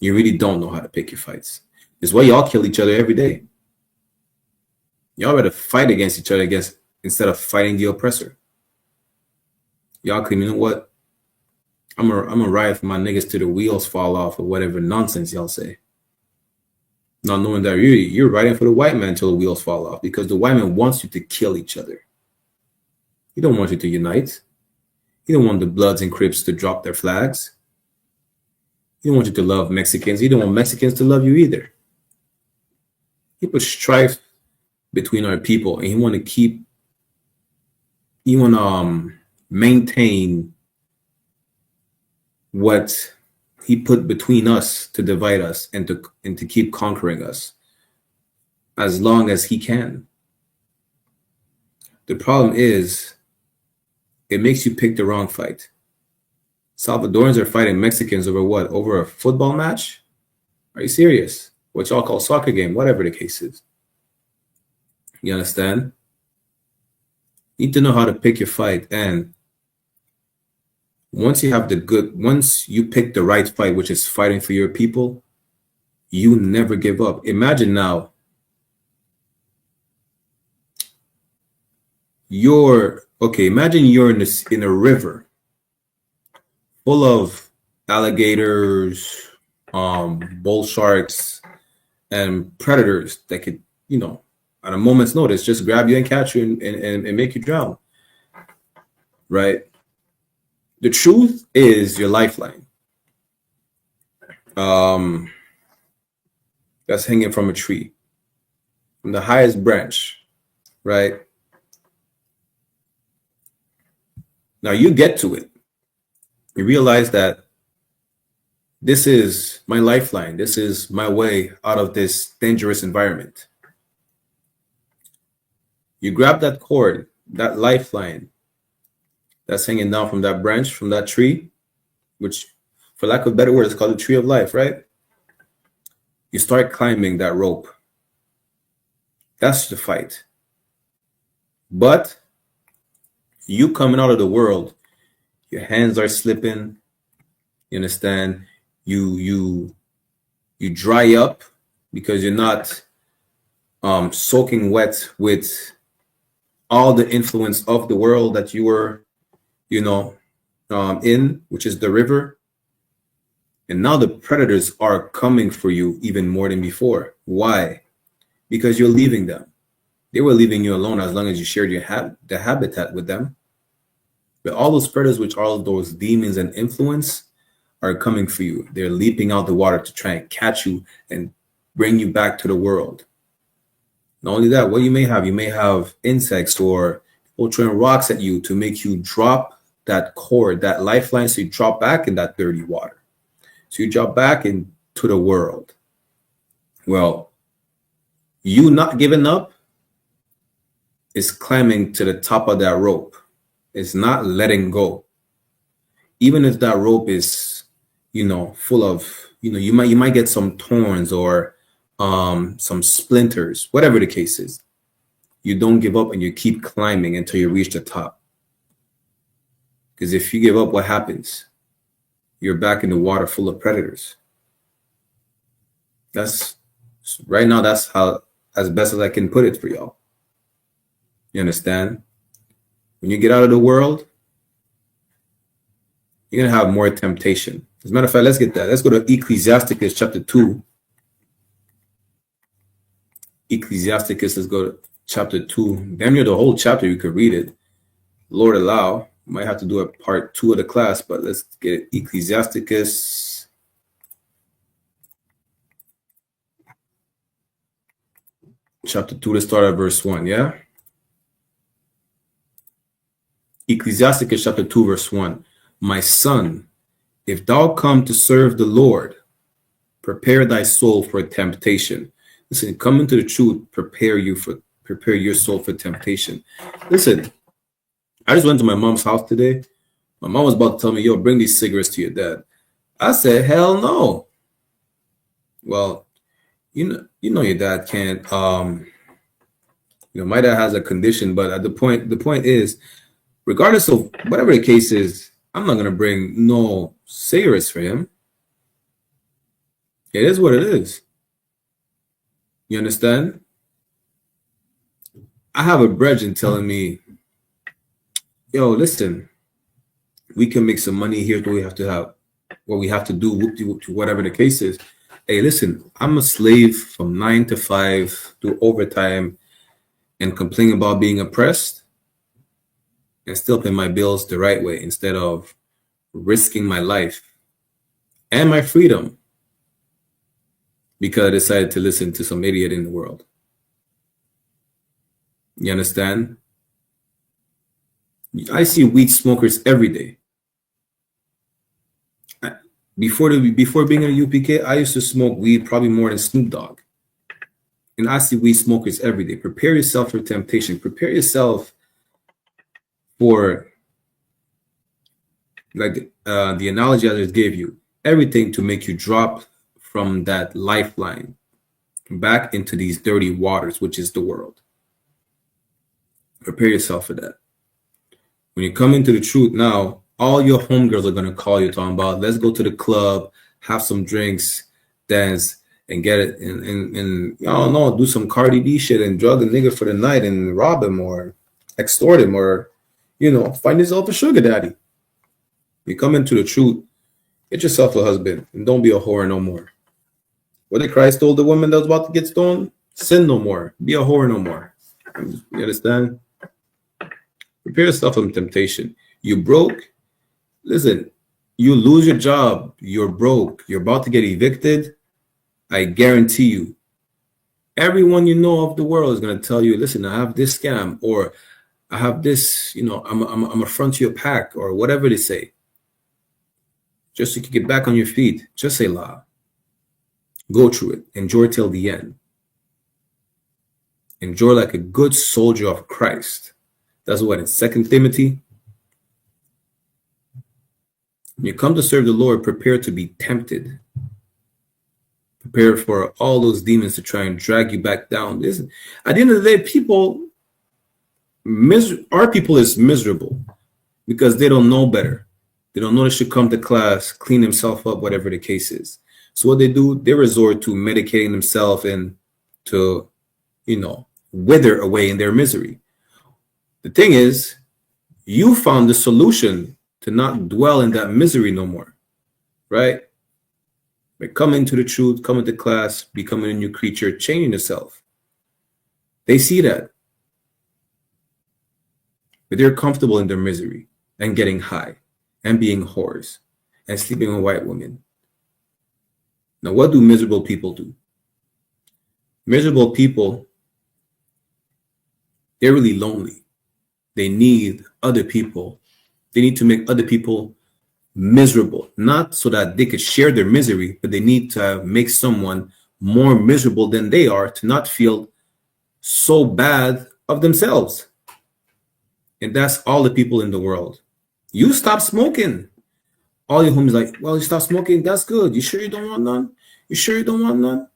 You really don't know how to pick your fights. It's why y'all kill each other every day. Y'all rather fight against each other instead of fighting the oppressor. Y'all claim, you know what? I'm gonna ride for my niggas till the wheels fall off or whatever nonsense y'all say. Not knowing that you're riding for the white man till the wheels fall off because the white man wants you to kill each other. He don't want you to unite. He don't want the Bloods and Crips to drop their flags. He don't want you to love Mexicans. He don't want Mexicans to love you either. He put strife between our people, and he want to maintain what he put between us to divide us and to keep conquering us as long as he can. The problem is it makes you pick the wrong fight. Salvadorans are fighting Mexicans over what? Over a football match? Are you serious? what y'all call soccer game, whatever the case is. You understand? You need to know how to pick your fight. And once you pick the right fight, which is fighting for your people, you never give up. Imagine now, imagine you're in a river full of alligators, bull sharks, and predators that could, at a moment's notice, just grab you and catch you and make you drown. Right? The truth is your lifeline. That's hanging from a tree, from the highest branch, right? Now you get to it. You realize that this is my lifeline. This is my way out of this dangerous environment. You grab that cord, that lifeline that's hanging down from that branch, from that tree, which, for lack of a better word, is called the tree of life, right? You start climbing that rope. That's the fight. But you coming out of the world, your hands are slipping. You understand? You dry up because you're not soaking wet with all the influence of the world that you were, in, which is the river. And now the predators are coming for you even more than before. Why? Because you're leaving them. They were leaving you alone as long as you shared the habitat with them. But all those predators, which are all those demons and influence, are coming for you. They're leaping out the water to try and catch you and bring you back to the world. Not only that, what you may have insects or people throwing rocks at you to make you drop that cord, that lifeline, so you drop back in that dirty water. So you drop back into the world. Well, you not giving up is climbing to the top of that rope. It's not letting go. Even if that rope is, full of, you might get some thorns or some splinters, whatever the case is. You don't give up and you keep climbing until you reach the top. Because if you give up, what happens? You're back in the water full of predators. That's right now. That's how, as best as I can put it for y'all. You understand? When you get out of the world, you're going to have more temptation. As a matter of fact, let's get that. Let's go to Ecclesiasticus chapter 2. Ecclesiasticus, let's go to chapter 2. Damn near the whole chapter, you could read it. Lord allow. Might have to do a part 2 of the class, but let's get it. Ecclesiasticus chapter 2, let's start at verse 1, yeah? Ecclesiasticus chapter 2, verse 1. My son, if thou come to serve the Lord, prepare thy soul for temptation. Listen, come into the truth, prepare your soul for temptation. Listen, I just went to my mom's house today. My mom was about to tell me, yo, bring these cigarettes to your dad. I said, hell no. Well, you know your dad can't. My dad has a condition, but the point is, regardless of whatever the case is, I'm not gonna bring no cigarettes for him. It is what it is. You understand? I have a brethren telling me, yo, listen, we can make some money. Here's what we have to do, whoop-de-whoop, whatever the case is. Hey, listen, I'm a slave from 9 to 5, do overtime, and complain about being oppressed, and still pay my bills the right way instead of risking my life and my freedom because I decided to listen to some idiot in the world. You understand? I see weed smokers every day. Before being a UPK, I used to smoke weed probably more than Snoop Dogg. And I see weed smokers every day. Prepare yourself for temptation. Prepare yourself for, like the analogy I just gave you, everything to make you drop from that lifeline, back into these dirty waters, which is the world. Prepare yourself for that. When you come into the truth now, all your homegirls are going to call you talking about, let's go to the club, have some drinks, dance, and get it, and I don't know, do some Cardi B shit and drug a nigga for the night and rob him or extort him or, find yourself a sugar daddy. You come into the truth, get yourself a husband and don't be a whore no more. What did Christ told the woman that was about to get stoned? Sin no more. Be a whore no more. You understand? Prepare yourself for temptation. You broke? Listen, you lose your job. You're broke. You're about to get evicted. I guarantee you, everyone you know of the world is going to tell you, listen, I have this scam, or I have this, I'm a front to your pack, or whatever they say. Just so you can get back on your feet. Just say la. Go through it. Enjoy till the end. Enjoy like a good soldier of Christ. That's what in 2 Timothy. When you come to serve the Lord, prepare to be tempted. Prepare for all those demons to try and drag you back down. Listen, at the end of the day, our people is miserable because they don't know better. They don't know they should come to class, clean themselves up, whatever the case is. So what they do, they resort to medicating themselves and to, wither away in their misery. The thing is, you found the solution to not dwell in that misery no more, right? By coming to the truth, coming to class, becoming a new creature, changing yourself. They see that. But they're comfortable in their misery and getting high and being whores and sleeping with white women. Now, what do miserable people do? Miserable people, they're really lonely. They need other people. They need to make other people miserable, not so that they could share their misery, but they need to make someone more miserable than they are to not feel so bad of themselves. And that's all the people in the world. You stop smoking. All your homies like, well, you stop smoking, that's good. You sure you don't want none? You sure you don't want none?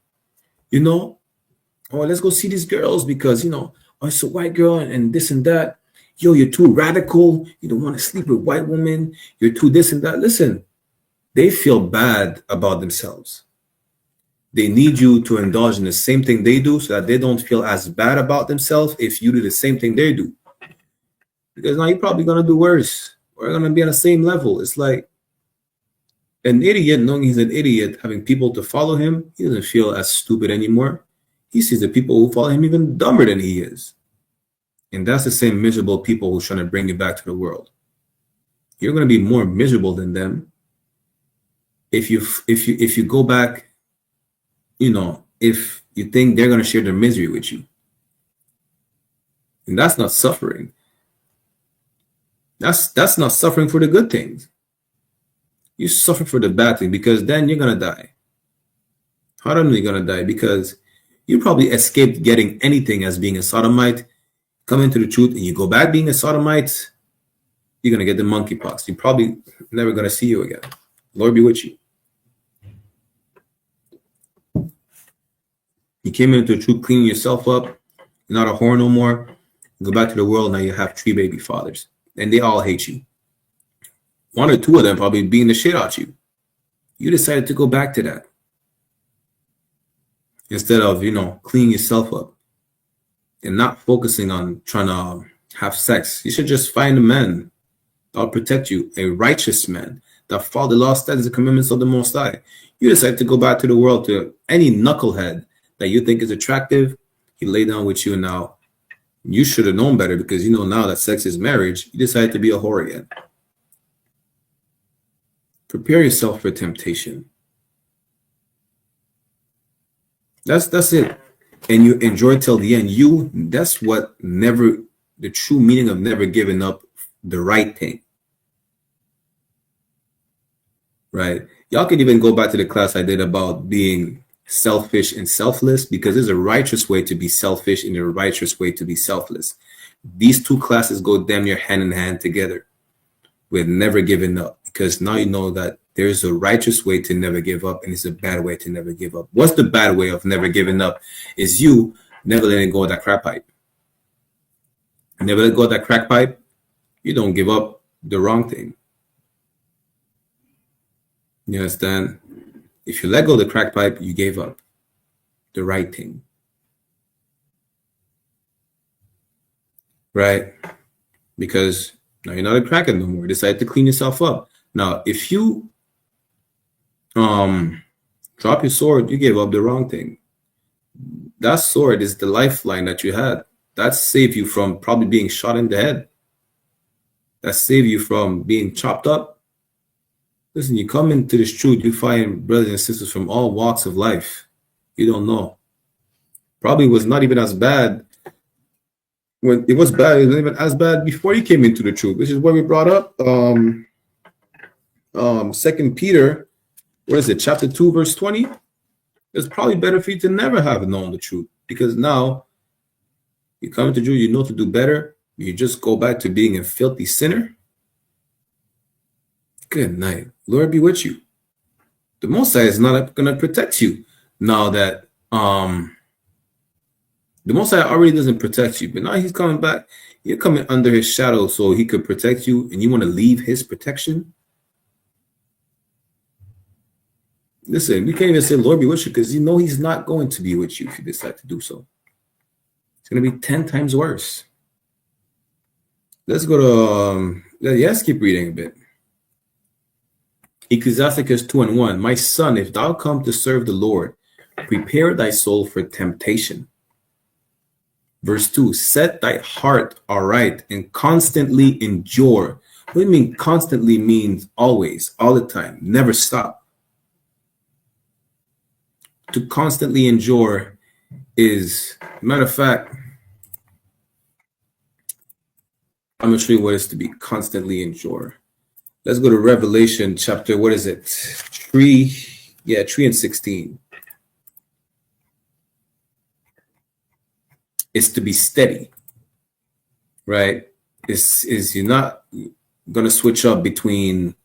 Oh, let's go see these girls because, oh, it's a white girl and this and that. Yo, you're too radical. You don't want to sleep with white women. You're too this and that. Listen, they feel bad about themselves. They need you to indulge in the same thing they do so that they don't feel as bad about themselves if you do the same thing they do. Because now you're probably going to do worse. We're going to be on the same level. It's like an idiot knowing he's an idiot, having people to follow him. He doesn't feel as stupid anymore. He sees the people who follow him even dumber than he is. And that's the same miserable people who's trying to bring you back to the world. You're going to be more miserable than them if you go back, if you think they're going to share their misery with you. And that's not suffering. That's not suffering for the good things. You suffer for the bad thing because then you're going to die. How are you going to die? Because you probably escaped getting anything as being a sodomite, come into the truth, and you go back being a sodomite, you're going to get the monkeypox. You're probably never going to see you again. Lord be with you. You came into the truth, cleaning yourself up. You're not a whore no more. You go back to the world, now you have 3 baby fathers. And they all hate you. 1 or 2 of them probably beating the shit out you. You decided to go back to that. Instead of, cleaning yourself up and not focusing on trying to have sex. You should just find a man that will protect you, a righteous man that follow the law, statutes, and commandments of the Most High. You decide to go back to the world to any knucklehead that you think is attractive. He lay down with you, and now you should have known better because now that sex is marriage. You decide to be a whore again. Prepare yourself for temptation. That's it. And you enjoy till the end. That's what the true meaning of never giving up the right thing. Right? Y'all can even go back to the class I did about being selfish and selfless, because there's a righteous way to be selfish and a righteous way to be selfless. These 2 classes go damn near hand in hand together with never giving up, because now you know that There's a righteous way to never give up, and it's a bad way to never give up. What's the bad way of never giving up? Is you never letting go of that crack pipe. Never let go of that crack pipe. You don't give up the wrong thing. You understand? If you let go of the crack pipe, you gave up the right thing. Right? Because now you're not a crackhead no more. You decide to clean yourself up. Now, if you drop your sword, you gave up the wrong thing. That sword is the lifeline that you had. That saved you from probably being shot in the head. That saved you from being chopped up. Listen, you come into this truth, you find brothers and sisters from all walks of life. You don't know. Probably was not even as bad. When it was bad, it wasn't even as bad before you came into the truth. Which is what we brought up. 2 Peter, what is it, chapter 2, verse 20? It's probably better for you to never have known the truth, because now you come into truth, you know to do better. You just go back to being a filthy sinner. Good night. Lord be with you. The Most High is not going to protect you now that the Most High already doesn't protect you, but now he's coming back. You're coming under his shadow so he could protect you, and you want to leave his protection? Listen, we can't even say Lord be with you, because you know he's not going to be with you if you decide to do so. It's going to be 10 times worse. Let's go to, let's keep reading a bit. Ecclesiasticus 2:1. My son, if thou come to serve the Lord, prepare thy soul for temptation. Verse 2, set thy heart aright and constantly endure. What do you mean constantly? Means always, all the time, never stop. To constantly endure is, matter of fact, I'm going to show you what it is to be constantly endure. Let's go to Revelation chapter, what is it? 3 and 16. It's to be steady, right? Is you're not going to switch up between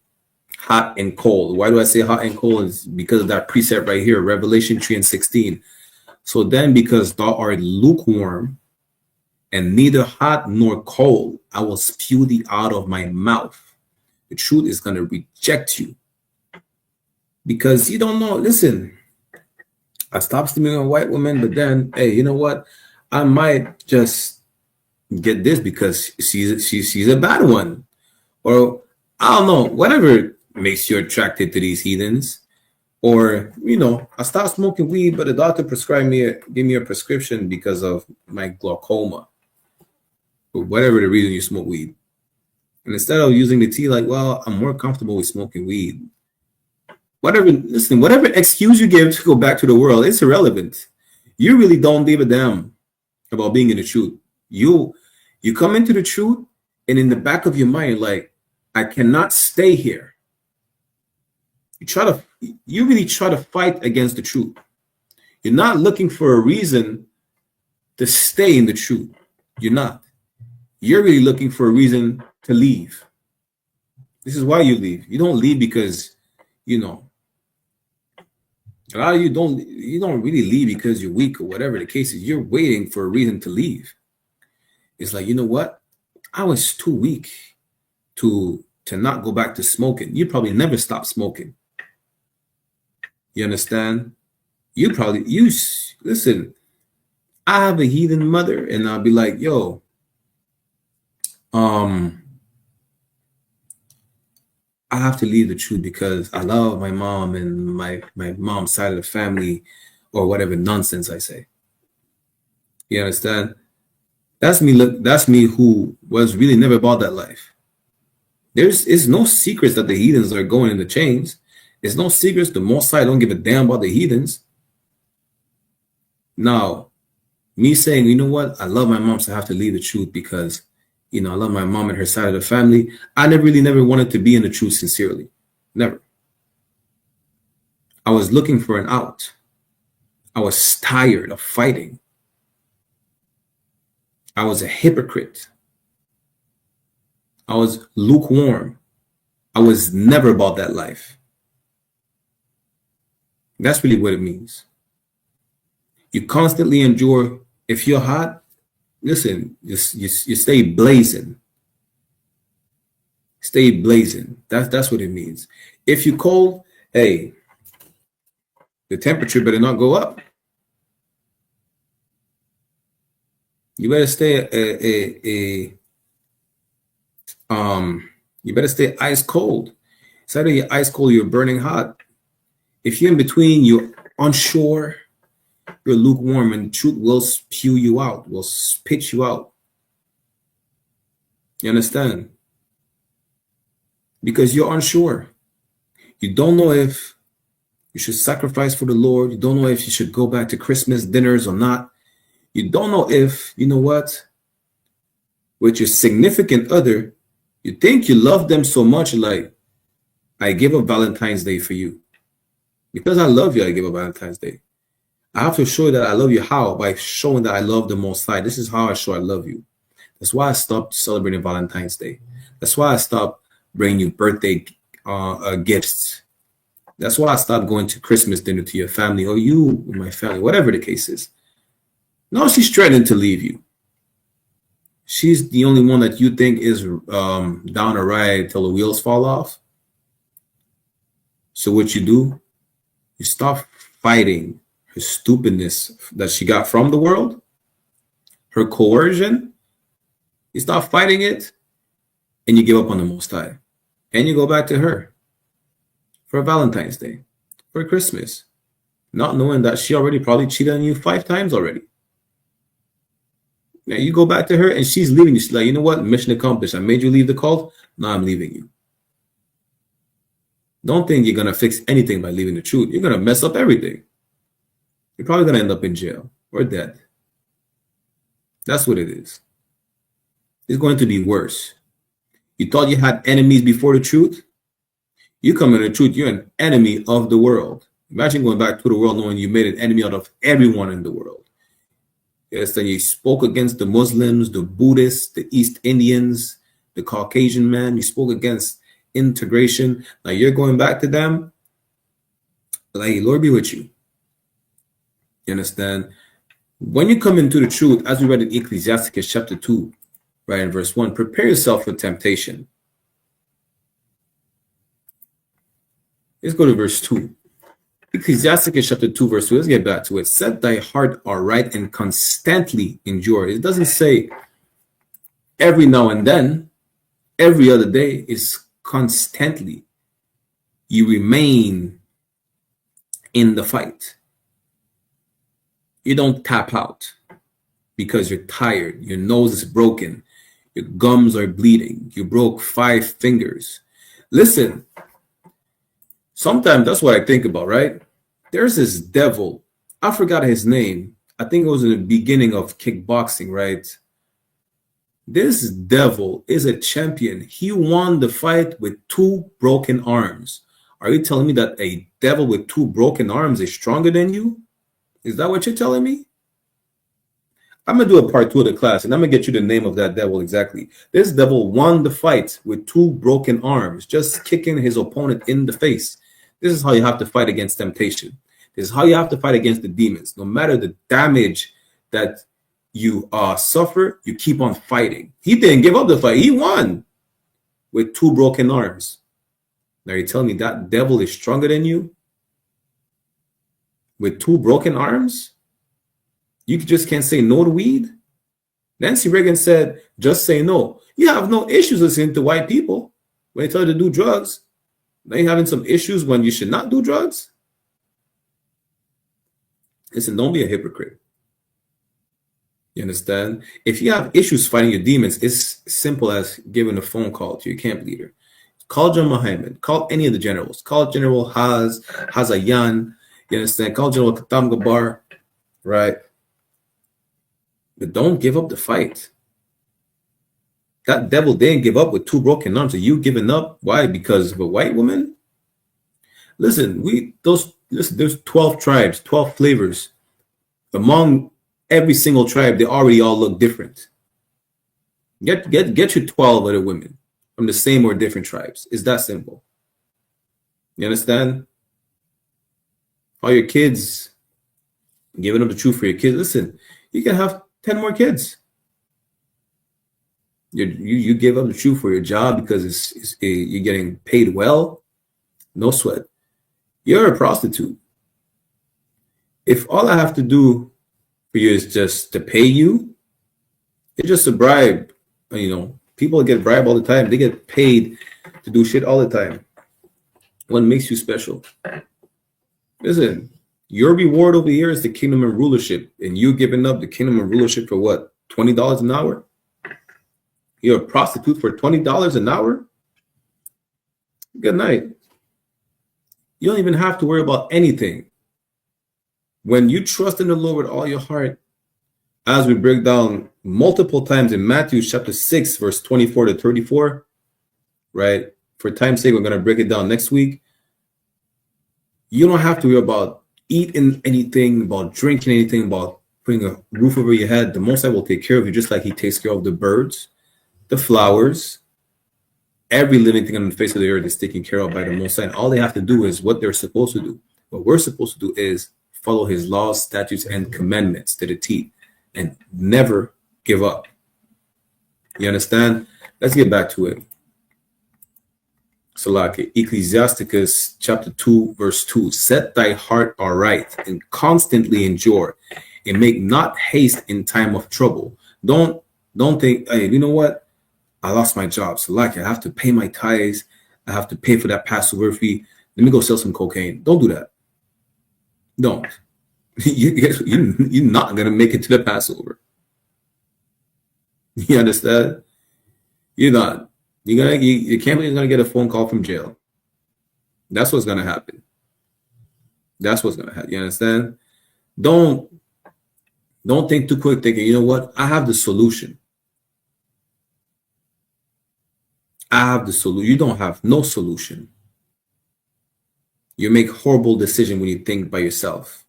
hot and cold. Why do I say hot and cold? Is because of that precept right here, Revelation 3 and 16. So then, because thou art lukewarm and neither hot nor cold, I will spew thee out of my mouth. The truth is going to reject you because you don't know. Listen, I stopped sleeping with white women, but then, hey, you know what? I might just get this because she's a bad one, or I don't know, whatever makes you attracted to these heathens. Or, you know, I stopped smoking weed, but the doctor gave me a prescription because of my glaucoma, or whatever the reason you smoke weed. And instead of using the tea, like, well, I'm more comfortable with smoking weed. Whatever excuse you give to go back to the world, it's irrelevant. You really don't give a damn about being in the truth. You come into the truth, and in the back of your mind, like, I cannot stay here. You really try to fight against the truth. You're not looking for a reason to stay in the truth. You're not. You're really looking for a reason to leave. This is why you leave. You don't leave because, you know, a lot of you don't really leave because you're weak or whatever the case is. You're waiting for a reason to leave. It's like, you know what? I was too weak to not go back to smoking. You probably never stop smoking. You understand? Listen, I have a heathen mother, and I'll be like, yo, I have to leave the truth because I love my mom and my mom's side of the family, or whatever nonsense I say. You understand? That's me. Look, that's me who was really never about that life. It's no secrets that the heathens are going in the chains. It's no secrets. The Most High don't give a damn about the heathens. Now, me saying, you know what? I love my mom, so I have to leave the truth because, you know, I love my mom and her side of the family. I never wanted to be in the truth sincerely. Never. I was looking for an out. I was tired of fighting. I was a hypocrite. I was lukewarm. I was never about that life. That's really what it means. You constantly endure. If you're hot, listen, you stay blazing. Stay blazing. That's what it means. If you're cold, hey, the temperature better not go up. You better stay you better stay ice cold. It's either you're ice cold or you're burning hot. If you're in between, you're unsure, you're lukewarm, and the truth will spew you out, will spit you out. You understand? Because you're unsure. You don't know if you should sacrifice for the Lord. You don't know if you should go back to Christmas dinners or not. You don't know if, you know what, with your significant other, you think you love them so much, like, I give up Valentine's Day for you. Because I love you, I give up Valentine's Day. I have to show that I love you. How? By showing that I love the Most High. This is how I show I love you. That's why I stopped celebrating Valentine's Day. That's why I stopped bringing you birthday gifts. That's why I stopped going to Christmas dinner to your family, or you, my family, whatever the case is. No, she's threatening to leave you. She's the only one that you think is down a ride till the wheels fall off. So what you do, you stop fighting her stupidness that she got from the world, her coercion. You stop fighting it, and you give up on the Most High. And you go back to her for Valentine's Day, for Christmas, not knowing that she already probably cheated on you 5 times already. Now you go back to her and she's leaving you. She's like, you know what? Mission accomplished. I made you leave the cult. Now I'm leaving you. Don't think you're going to fix anything by leaving the truth. You're going to mess up everything. You're probably going to end up in jail or dead. That's what it is. It's going to be worse. You thought you had enemies before the truth? You come in the truth, you're an enemy of the world. Imagine going back to the world knowing you made an enemy out of everyone in the world. Yes, then you spoke against the Muslims, the Buddhists, the East Indians, the Caucasian man. You spoke against integration. Now you're going back to them. Like, Lord be with you. You understand? When you come into the truth, as we read in Ecclesiasticus chapter 2, right in verse 1, prepare yourself for temptation. Let's go to verse 2. Ecclesiasticus chapter 2, verse 2. Let's get back to it. Set thy heart aright and constantly endure. It doesn't say every now and then, every other day. Is constantly. You remain in the fight. You don't tap out because you're tired. Your nose is broken. Your gums are bleeding. You broke 5 fingers. Listen. Sometimes that's what I think about, right? There's this devil. I forgot his name. I think it was in the beginning of kickboxing, right? This devil is a champion. He won the fight with 2 broken arms. Are you telling me that a devil with 2 broken arms is stronger than you? Is that what you're telling me? I'm going to do a part 2 of the class, and I'm going to get you the name of that devil exactly. This devil won the fight with 2 broken arms, just kicking his opponent in the face. This is how you have to fight against temptation. This is how you have to fight against the demons. No matter the damage that you suffer, you keep on fighting. He didn't give up the fight. He won with 2 broken arms. Now you're telling me that devil is stronger than you? With 2 broken arms? You just can't say no to weed? Nancy Reagan said, just say no. You have no issues listening to white people when they tell you to do drugs. Now you're having some issues when you should not do drugs? Listen, don't be a hypocrite. You understand? If you have issues fighting your demons, it's simple as giving a phone call to your camp leader. Call John Muhammad. Call any of the generals. Call General Hazayan. You understand? Call General Katam Gabar. Right? But don't give up the fight. That devil didn't give up with 2 broken arms. Are you giving up? Why? Because of a white woman? Listen, there's 12 tribes, 12 flavors. Among every single tribe, they already all look different. Get your 12 other women from the same or different tribes. It's that simple. You understand? All your kids, giving up the truth for your kids. Listen, you can have 10 more kids. You give up the truth for your job because you're getting paid well. No sweat. You're a prostitute. If all I have to do for you is just to pay you, it's just a bribe. You know, people get bribed all the time. They get paid to do shit all the time. What makes you special? Listen, your reward over here is the kingdom and rulership, and you giving up the kingdom and rulership for what? $20 an hour? You're a prostitute for $20 an hour? Good night. You don't even have to worry about anything. When you trust in the Lord with all your heart, as we break down multiple times in Matthew chapter 6, verse 24 to 34, right? For time's sake, we're going to break it down next week. You don't have to worry about eating anything, about drinking anything, about putting a roof over your head. The Most High will take care of you, just like he takes care of the birds, the flowers. Every living thing on the face of the earth is taken care of by the Most High. And all they have to do is what they're supposed to do. What we're supposed to do is follow his laws, statutes, and commandments to the T, and never give up. You understand? Let's get back to it. Salaki, Ecclesiasticus chapter 2, verse 2. Set thy heart aright and constantly endure, and make not haste in time of trouble. Don't think, hey, you know what? I lost my job. Salaki, I have to pay my tithes. I have to pay for that Passover fee. Let me go sell some cocaine. Don't do that. Don't. You're not going to make it to the Passover. You understand? You're not. You can't believe you're going to get a phone call from jail. That's what's going to happen. That's what's going to happen. You understand? Don't think too quick thinking, you know what? I have the solution. I have the solution. You don't have no solution. You make horrible decisions when you think by yourself.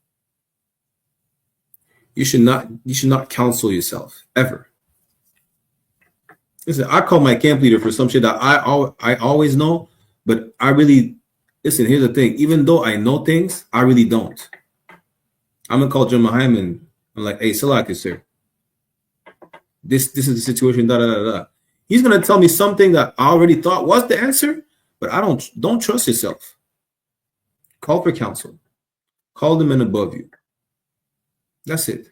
You should not counsel yourself ever. Listen, I call my camp leader for some shit that I always know, but I really listen. Here's the thing: even though I know things, I really don't. I'm gonna call John Hyman. I'm like, hey, Salaki, sir. This is the situation. Da da da da. He's gonna tell me something that I already thought was the answer, but I don't trust yourself. Call for counsel. Call the men above you. That's it.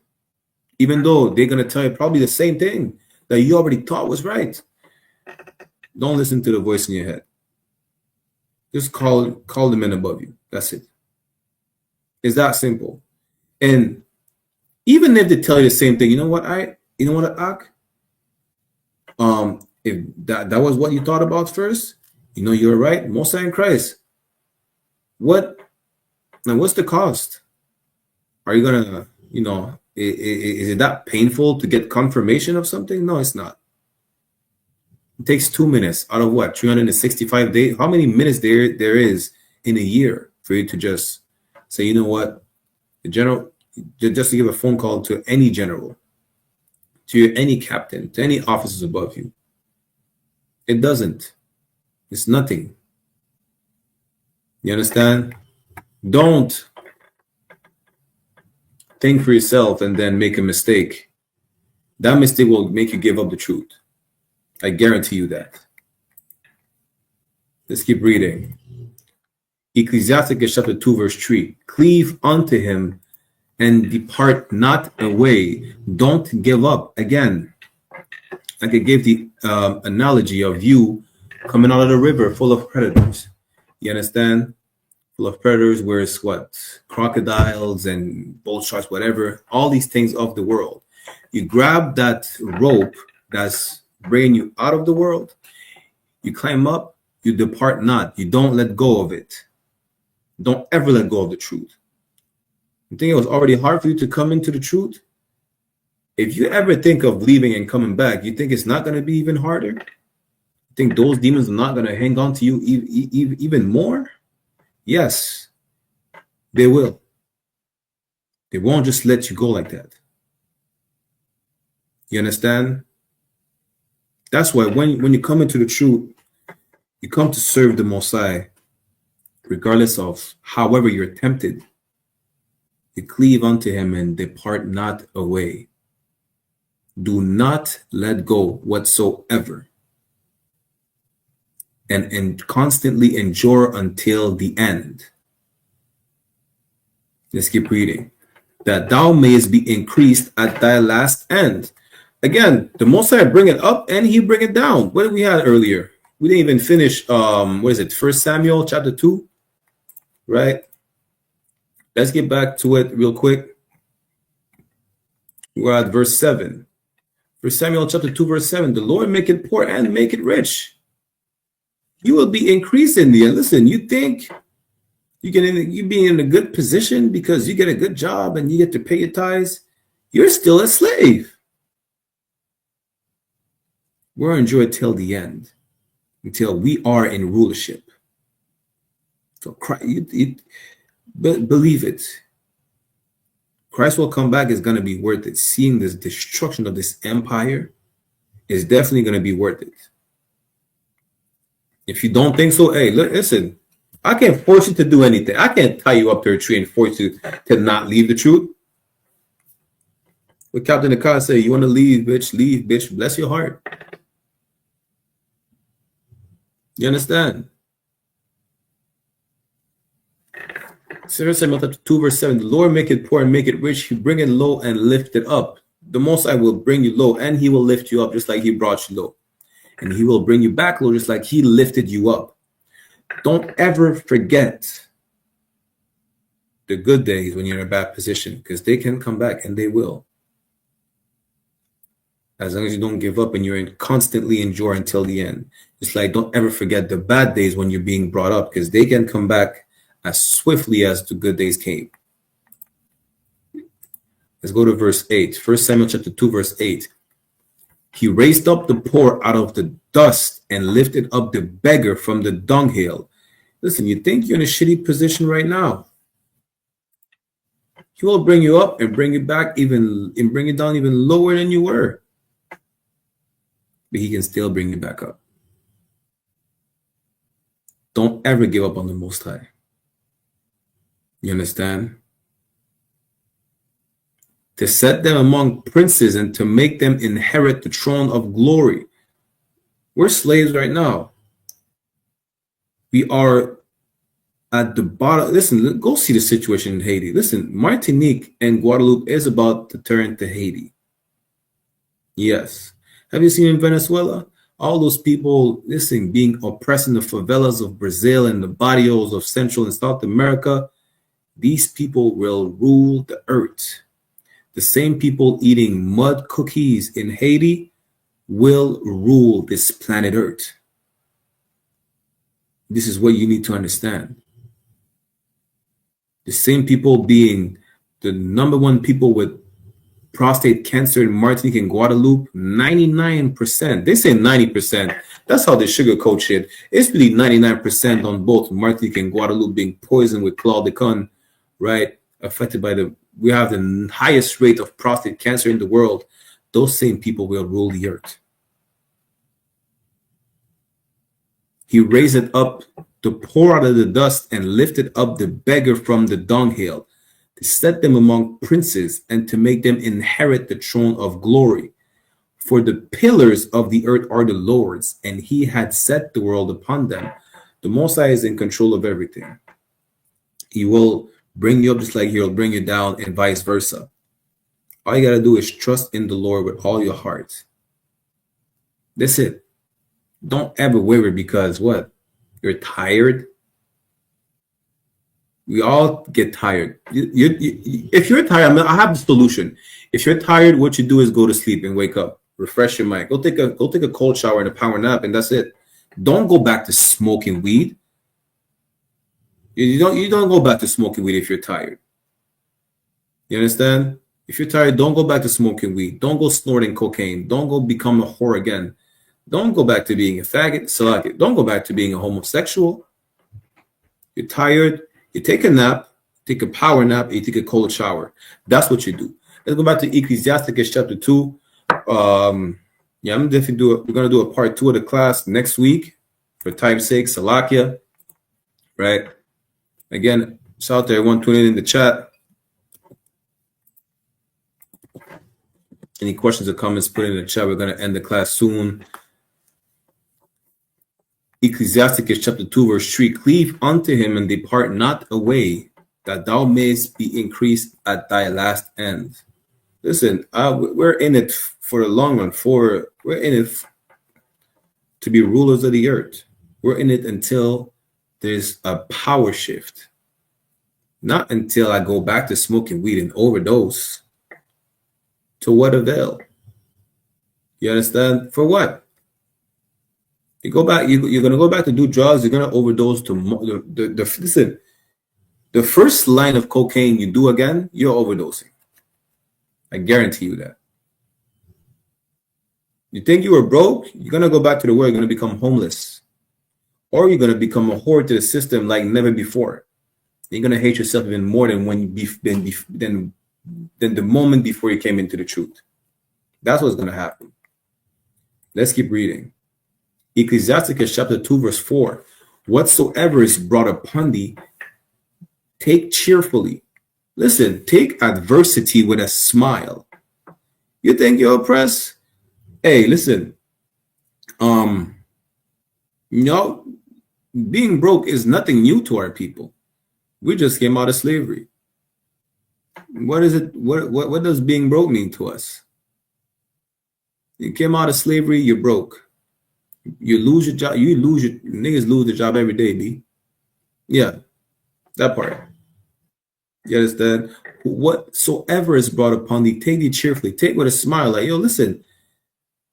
Even though they're gonna tell you probably the same thing that you already thought was right. Don't listen to the voice in your head. Just call the men above you. That's it. It's that simple. And even if they tell you the same thing, you know what, Ak? If that was what you thought about first, you know you're right. Most High in Christ. What's the cost? Are you gonna, is it that painful to get confirmation of something? No, it's not. It takes 2 minutes out of what, 365 days? How many minutes there is in a year for you to just say, you know what, the general, just to give a phone call to any general, to any captain, to any officers above you? It doesn't. It's nothing. You understand? Don't think for yourself and then make a mistake. That mistake will make you give up the truth. I guarantee you that. Let's keep reading. Ecclesiasticus chapter 2, verse 3. Cleave unto him and depart not away. Don't give up. Again, I could give the analogy of you coming out of the river full of predators. You understand? Full of predators, where it's what? Crocodiles and bull sharks, whatever. All these things of the world. You grab that rope that's bringing you out of the world. You climb up. You depart not. You don't let go of it. Don't ever let go of the truth. You think it was already hard for you to come into the truth? If you ever think of leaving and coming back, you think it's not going to be even harder? You think those demons are not going to hang on to you even more? Yes, they will. They won't just let you go like that. You understand? That's why when you come into the truth, you come to serve the Most High, regardless of however you're tempted. cleave unto him and depart not away. Do not let go whatsoever. And constantly endure until the end. Let's keep reading. That thou mayest be increased at thy last end. Again, the Most High bring it up and he bring it down. What did we have earlier? We didn't even finish, what is it, 1 Samuel chapter 2, right? Let's get back to it real quick. We're at verse 7. 1 Samuel chapter 2, verse 7. The Lord make it poor and make it rich. You will be increasing there. Listen, you think you be in a good position because you get a good job and you get to pay your tithes. You're still a slave. We're enjoyed till the end, until we are in rulership. So Christ, believe it. Christ will come back. Is going to be worth it. Seeing this destruction of this empire is definitely going to be worth it. If you don't think so, hey, listen, I can't force you to do anything. I can't tie you up to a tree and force you to not leave the truth. What Captain Akar say, you want to leave, bitch, leave, bitch. Bless your heart. You understand? 2 Samuel 2, verse 7. The Lord make it poor and make it rich. He bring it low and lift it up. The Most High will bring you low and he will lift you up just like he brought you low. And he will bring you back low just like he lifted you up. Don't ever forget the good days when you're in a bad position, because they can come back and they will. As long as you don't give up and you're constantly endure until the end. It's like, don't ever forget the bad days when you're being brought up, because they can come back as swiftly as the good days came. Let's go to verse 8. 1 Samuel chapter 2, verse 8. He raised up the poor out of the dust and lifted up the beggar from the dunghill. Listen, you think you're in a shitty position right now. He will bring you up and bring you back and bring you down even lower than you were. But he can still bring you back up. Don't ever give up on the Most High. You understand? To set them among princes and to make them inherit the throne of glory. We're slaves right now. We are at the bottom. Listen, go see the situation in Haiti. Listen, Martinique and Guadeloupe is about to turn to Haiti. Yes. Have you seen in Venezuela? All those people, listen, being oppressed in the favelas of Brazil and the barrios of Central and South America. These people will rule the earth. The same people eating mud cookies in Haiti will rule this planet Earth. This is what you need to understand. The same people being the number one people with prostate cancer in Martinique and Guadeloupe, 99%. They say 90%. That's how they sugarcoat shit. It's really 99% on both Martinique and Guadeloupe being poisoned with chlordecone, right? Affected by we have the highest rate of prostate cancer in the world. Those same people will rule the earth. He raised it up to pour out of the dust and lifted up the beggar from the dunghill, to set them among princes and to make them inherit the throne of glory. For the pillars of the earth are the Lord's, and he had set the world upon them. The Most High is in control of everything. He will bring you up just like he'll bring you down, and vice versa. All you got to do is trust in the Lord with all your heart. That's it. Don't ever waver because what? You're tired. We all get tired. If you're tired, I have the solution. If you're tired, what you do is go to sleep and wake up. Refresh your mind. Go take a cold shower and a power nap, and that's it. Don't go back to smoking weed. You don't go back to smoking weed if you're tired. You understand? If you're tired, don't go back to smoking weed. Don't go snorting cocaine. Don't go become a whore again. Don't go back to being a faggot. Don't go back to being a homosexual. You're tired. You take a nap, take a power nap, and you take a cold shower. That's what you do. Let's go back to Ecclesiasticus chapter 2. I'm definitely we're gonna do a part 2 of the class next week for time's sake. Salakia, right? Again, shout out to everyone tuning in the chat. Any questions or comments, put it in the chat. We're going to end the class soon. Ecclesiasticus chapter 2, verse 3. Cleave unto him and depart not away, that thou mayest be increased at thy last end. Listen, we're in it for the long run. We're in it to be rulers of the earth. We're in it until there's a power shift. Not until I go back to smoking weed and overdose. To what avail? You understand? For what? You go back. You're gonna go back to do drugs. You're gonna overdose to listen. The first line of cocaine you do again, you're overdosing. I guarantee you that. You think you were broke? You're gonna go back to the world. You're gonna become homeless, or you're gonna become a whore to the system like never before. You're gonna hate yourself even more than than the moment before you came into the truth. That's what's gonna happen. Let's keep reading. Ecclesiasticus chapter 2, verse 4. Whatsoever is brought upon thee, take cheerfully. Listen, take adversity with a smile. You think you're oppressed? Hey, listen. Being broke is nothing new to our people. We just came out of slavery. What is it? What does being broke mean to us? You came out of slavery, you're broke. You lose your job. Niggas lose their job every day, B. Yeah, that part. You understand? Whatsoever is brought upon thee, take thee cheerfully. Take with a smile. Like, yo, listen.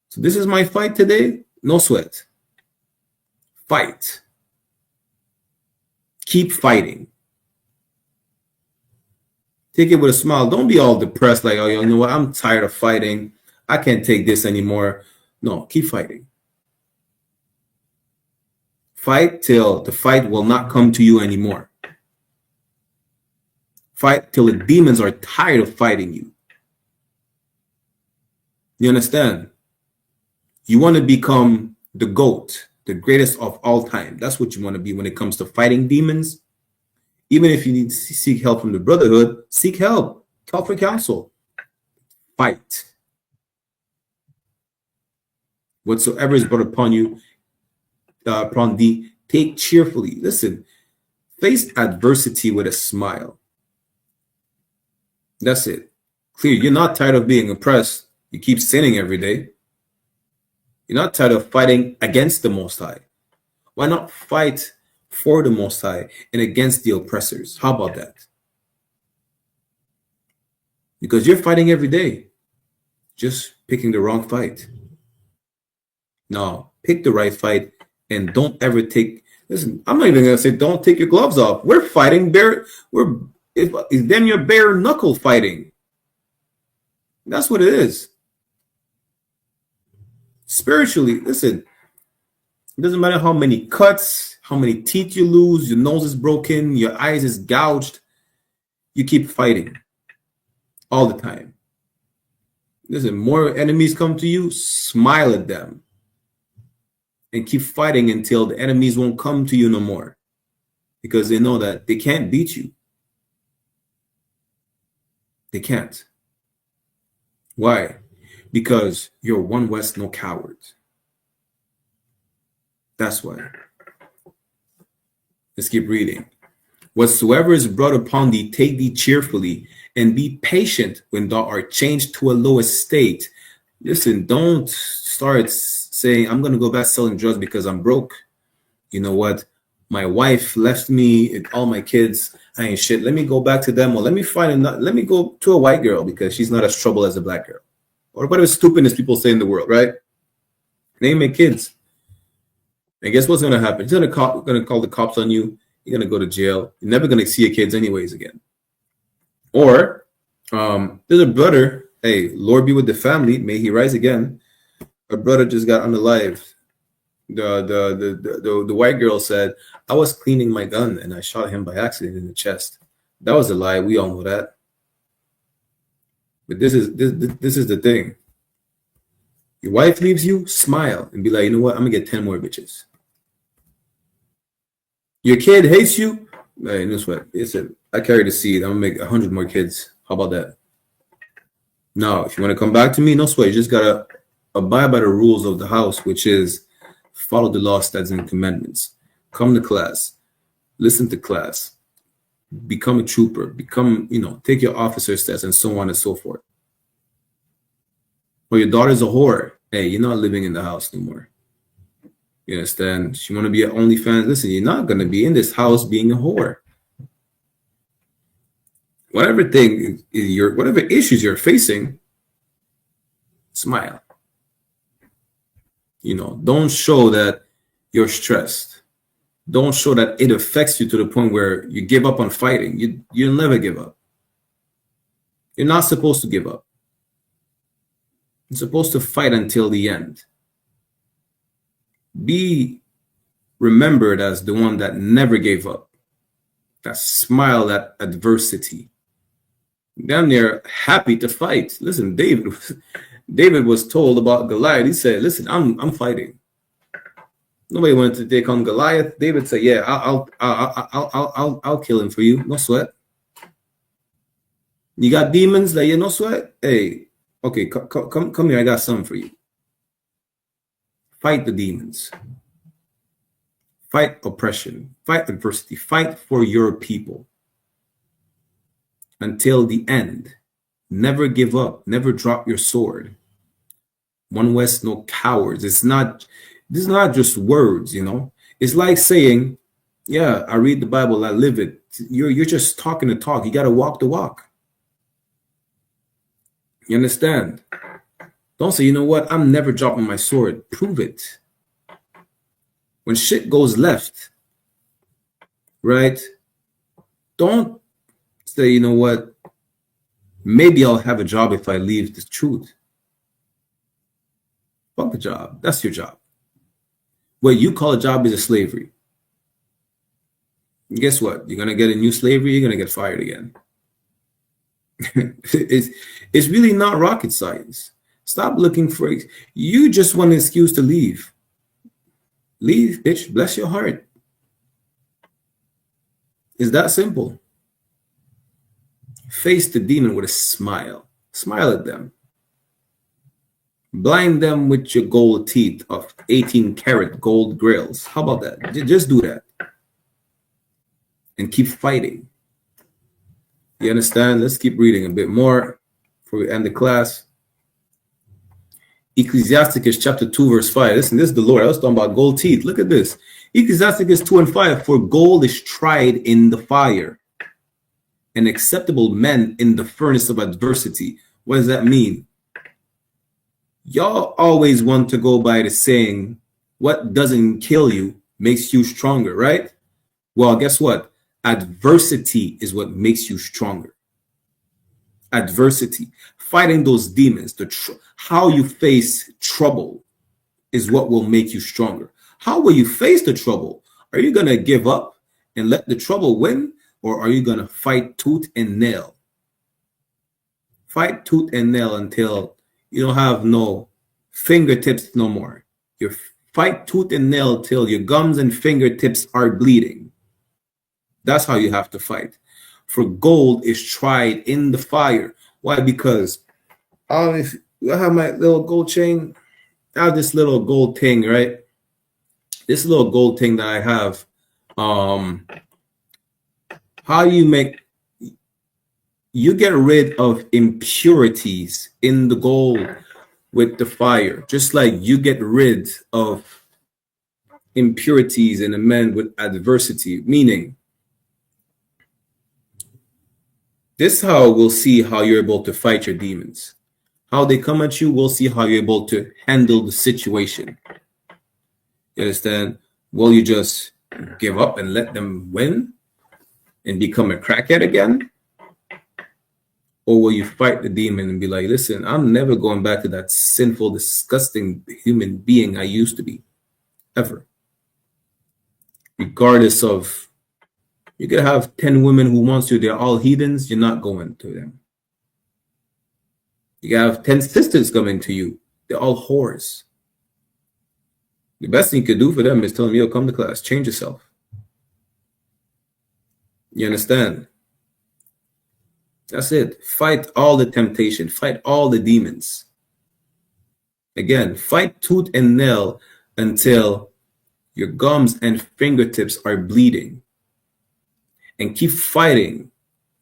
So this is my fight today. No sweat. Fight. Keep fighting. Take it with a smile. Don't be all depressed. Like, oh, you know what? I'm tired of fighting. I can't take this anymore. No, keep fighting. Fight till the fight will not come to you anymore. Fight till the demons are tired of fighting you. You understand? You want to become the GOAT, the greatest of all time. That's what you want to be when it comes to fighting demons. Even if you need to seek help from the Brotherhood, seek help. Call for counsel. Fight. Whatsoever is brought upon you, upon thee, take cheerfully. Listen, face adversity with a smile. That's it. Clear. You're not tired of being oppressed. You keep sinning every day. You're not tired of fighting against the Most High. Why not fight for the Most High and against the oppressors? How about that? Because you're fighting every day, just picking the wrong fight. No, pick the right fight and don't ever take. Listen, I'm not even gonna say don't take your gloves off. We're fighting bare. Then you're bare knuckle fighting. That's what it is. Spiritually, listen. It doesn't matter how many cuts, how many teeth you lose, your nose is broken, your eyes is gouged. You keep fighting all the time. Listen, more enemies come to you, smile at them. And keep fighting until the enemies won't come to you no more. Because they know that they can't beat you. They can't. Why? Because you're one West, no cowards. That's why. Let's keep reading. Whatsoever is brought upon thee, take thee cheerfully, and be patient when thou art changed to a lower state. Listen, don't start saying, I'm going to go back selling drugs because I'm broke. You know what? My wife left me and all my kids. I ain't shit. Let me go back to them. Or let me go to a white girl because she's not as trouble as a black girl. Or whatever stupidness people say in the world, right? Name my kids. And guess what's going to happen? He's going to call the cops on you. You're going to go to jail. You're never going to see your kids anyways again. Or there's a brother. Hey, Lord be with the family. May he rise again. A brother just got unalived. The white girl said, I was cleaning my gun and I shot him by accident in the chest. That was a lie. We all know that. But this is the thing. Your wife leaves you, smile and be like, you know what? I'm going to get 10 more bitches. Your kid hates you. Hey, guess what? I carry the seed. I'm going to make 100 more kids. How about that? Now, if you want to come back to me, no sweat. You just gotta abide by the rules of the house, which is follow the law, statutes, and commandments. Come to class, listen to class, become a trooper, take your officer's test, and so on and so forth. Or your daughter's a whore. Hey, you're not living in the house no more. You understand? She want to be an OnlyFans. Listen, you're not gonna be in this house being a whore. Whatever issues you're facing, smile. Don't show that you're stressed. Don't show that it affects you to the point where you give up on fighting. You'll never give up. You're not supposed to give up. You're supposed to fight until the end. Be remembered as the one that never gave up, that smiled at adversity. Down there, happy to fight. Listen, David was told about Goliath. He said, "Listen, I'm fighting." Nobody wanted to take on Goliath. David said, "Yeah, I'll kill him for you. No sweat." You got demons that no sweat. Hey, okay, come here. I got something for you. Fight the demons. Fight oppression. Fight adversity. Fight for your people. Until the end. Never give up. Never drop your sword. One West, no cowards. This is not just words, It's like saying, yeah, I read the Bible, I live it. You're just talking the talk. You got to walk the walk. You understand? Don't say, you know what? I'm never dropping my sword. Prove it. When shit goes left, right? Don't say, you know what? Maybe I'll have a job if I leave the truth. Fuck the job. That's your job. What you call a job is a slavery. And guess what? You're going to get a new slavery. You're going to get fired again. It's really not rocket science. Stop looking for it. You just want an excuse to leave. Leave, bitch. Bless your heart. It's that simple. Face the demon with a smile. Smile at them. Blind them with your gold teeth of 18-karat gold grills. How about that? Just do that. And keep fighting. You understand? Let's keep reading a bit more before we end the class. Ecclesiasticus chapter 2 verse 5. Listen, this is the Lord. I was talking about gold teeth. Look at this. Ecclesiasticus 2 and 5. For gold is tried in the fire, and acceptable men in the furnace of adversity. What does that mean? Y'all always want to go by the saying, what doesn't kill you makes you stronger, right? Well, guess what? Adversity is what makes you stronger. Adversity. Fighting those demons, how you face trouble is what will make you stronger. How will you face the trouble? Are you going to give up and let the trouble win? Or are you going to fight tooth and nail? Fight tooth and nail until you don't have no fingertips no more. You fight tooth and nail till your gums and fingertips are bleeding. That's how you have to fight. For gold is tried in the fire. Why? Because if I have my little gold chain, I have this little gold thing, right? This little gold thing that I have. How you get rid of impurities in the gold with the fire, just like you get rid of impurities in a man with adversity. Meaning, this is how we'll see how you're able to fight your demons. How they come at you, we'll see how you're able to handle the situation. You understand? Will you just give up and let them win and become a crackhead again? Or will you fight the demon and be like, listen, I'm never going back to that sinful, disgusting human being I used to be, ever. Regardless of, you could have 10 women who wants you, they're all heathens, you're not going to them. You have 10 sisters coming to you, they're all whores. The best thing you could do for them is tell them, yo, come to class, change yourself. You understand? That's it. Fight all the temptation. Fight all the demons. Again, fight tooth and nail until your gums and fingertips are bleeding. And keep fighting.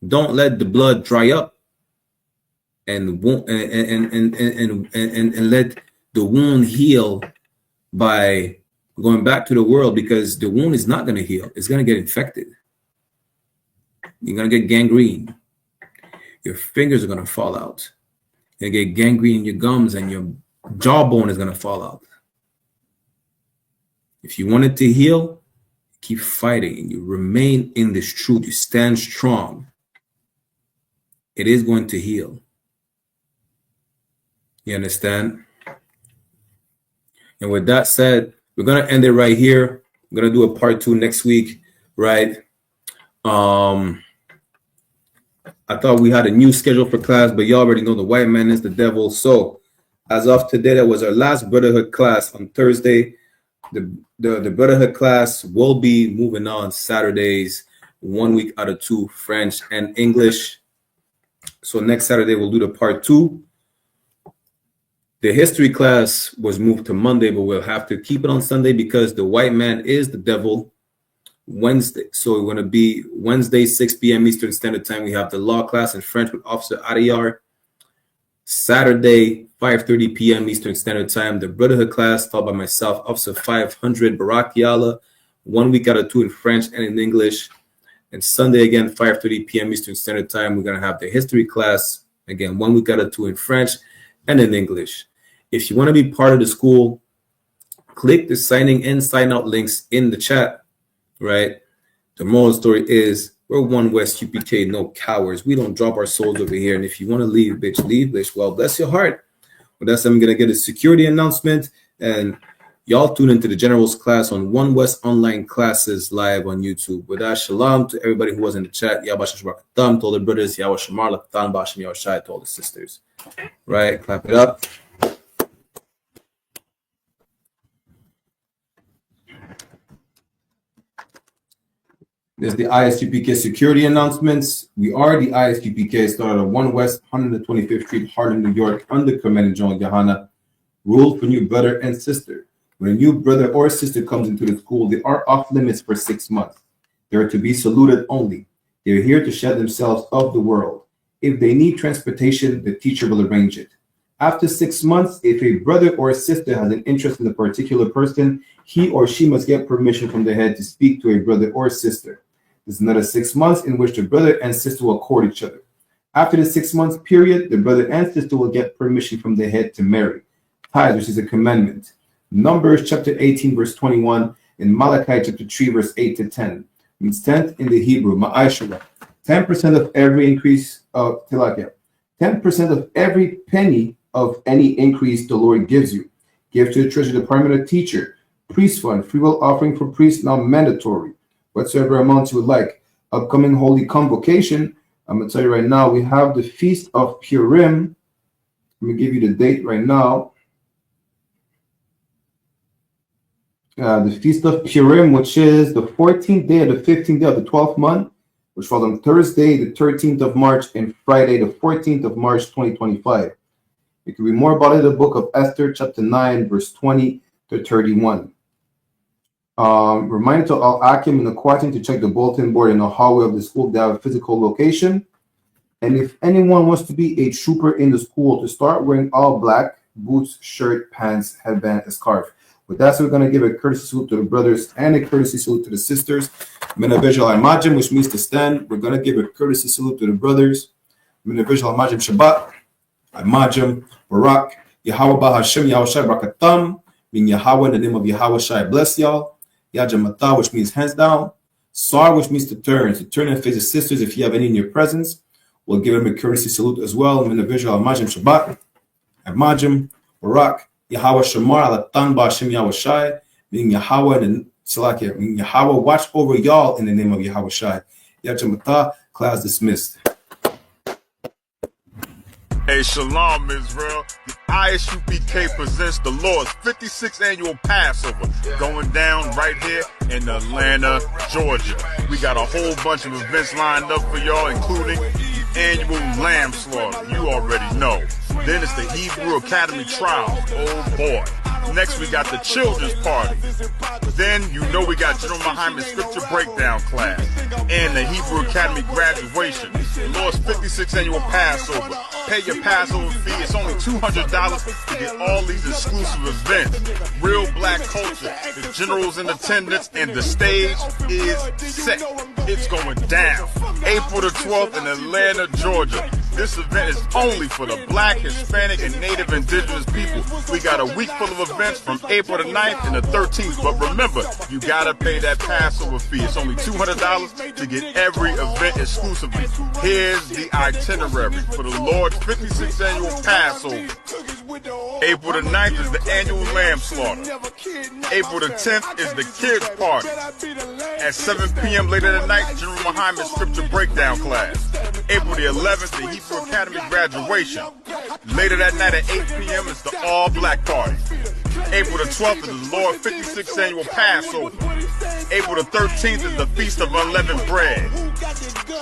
Don't let the blood dry up. And let the wound heal by going back to the world, because the wound is not going to heal. It's going to get infected. You're going to get gangrene. Your fingers are going to fall out. You're going to get gangrene in your gums, and your jawbone is going to fall out. If you want it to heal, keep fighting, and you remain in this truth. You stand strong. It is going to heal. You understand? And with that said, we're going to end it right here. We're going to do a part 2 next week, right? I thought we had a new schedule for class, but you already know the white man is the devil. So as of today, that was our last Brotherhood class on Thursday. The Brotherhood class will be moving on Saturdays, 1 week out of 2, French and English. So next Saturday, we'll do the part 2. The history class was moved to Monday, but we'll have to keep it on Sunday because the white man is the devil. Wednesday. So we're going to be Wednesday, 6 p.m. Eastern Standard Time. We have the law class in French with Officer Adiyar. Saturday, 5:30 p.m. Eastern Standard Time, the Brotherhood class taught by myself, Officer 500, Barak Yala, 1 week out of 2 in French and in English. And Sunday, again, 5:30 p.m. Eastern Standard Time, we're going to have the history class, again, 1 week out of 2 in French and in English. If you want to be part of the school, click the signing in, sign out links in the chat. Right? The moral of the story is we're one West UPK, no cowards. We don't drop our souls over here. And if you want to leave, bitch, leave, bitch. Well, bless your heart. With that, I'm going to get a security announcement. And y'all tune into the General's class on One West Online Classes live on YouTube. With that, shalom to everybody who was in the chat. Yabashash Barakatam to all the brothers. Yahweh Shamar Lakatan Bashim Yahushai to all the sisters. Right? Clap it up. There's the I.S.U.P.K security announcements. We are the I.S.U.P.K, started on 1 West 125th Street, Harlem, New York, under Commandant General YAHANNA. Rule for new brother and sister. When a new brother or sister comes into the school, they are off limits for 6 months. They are to be saluted only. They are here to shed themselves of the world. If they need transportation, the teacher will arrange it. After 6 months, if a brother or sister has an interest in a particular person, he or she must get permission from the head to speak to a brother or sister. There's another 6 months in which the brother and sister will court each other. After the 6 months period, the brother and sister will get permission from the head to marry. Tithes, which is a commandment. Numbers chapter 18, verse 21, and Malachi chapter 3, verse 8 to 10. Means tenth in the Hebrew, ma'ashara. 10% of every increase of tilakia. 10% of every penny of any increase the Lord gives you. Give to the treasury department a teacher. Priest fund, free will offering for priests, now mandatory. Whatsoever amount you would like. Upcoming holy convocation. I'm going to tell you right now, we have the Feast of Purim. Let me give you the date right now. The Feast of Purim, which is the 14th day of the 15th day of the 12th month, which falls on Thursday, the 13th of March, and Friday, the 14th of March, 2025. You can read more about it in the book of Esther, chapter 9, verse 20 to 31. Reminder to all Akim and the Aquatin to check the bulletin board in the hallway of the school. They have a physical location. And if anyone wants to be a trooper in the school, to start wearing all black, boots, shirt, pants, headband, a scarf. With that, so we're going to give a courtesy salute to the brothers and a courtesy salute to the sisters. Minavijal Imajim, which means to stand. We're going to give a courtesy salute to the brothers. Minavijal Imajim Shabbat, Imajim, Barak, Yahweh Bahashem, Yahushai Barakatam, mean Yahweh in the name of Yahweh Shai, bless y'all. Yajamata, which means hands down. Sar, which means to turn. To turn and face the sisters if you have any in your presence. We'll give them a courtesy salute as well. Minavijal Imajim Shabbat, Imajim, Barak, Yahweh Shamar, Alatan Bashim Yahushai, meaning Yahweh and Salakia, meaning Yahweh watch over y'all in the name of Yahweh Shai. Yajamata, class dismissed. Hey, Shalom, Israel. The I.S.U.P.K presents the Lord's 56th annual Passover going down right here in Atlanta, Georgia. We got a whole bunch of events lined up for y'all, including annual lamb slaughter. You already know. Then it's the Hebrew Academy trial. Oh boy. Next we got the children's party. Then you know we got General Muhammad's scripture breakdown class and the Hebrew Academy graduation. The Lord's 56th annual Passover. Pay your Passover fee. It's only $200 to get all these exclusive events. Real black culture. The general's in attendance and the stage is set. It's going down. April the 12th in Atlanta, Georgia. This event is only for the black, Hispanic, and Native indigenous people. We got a week full of events from April the 9th and the 13th. But remember, you gotta pay that Passover fee. It's only $200 to get every event exclusively. Here's the itinerary for the Lord's 56th annual Passover. April the 9th is the annual lamb slaughter. April the 10th is the kids party. At 7 p.m. later that night, General Muhammad's scripture breakdown class. April the 11th, the Hebrew Academy graduation. Later that night at 8 p.m. is the all-black party. April the 12th is the Lord's 56th annual Passover. April the 13th is the Feast of Unleavened Bread.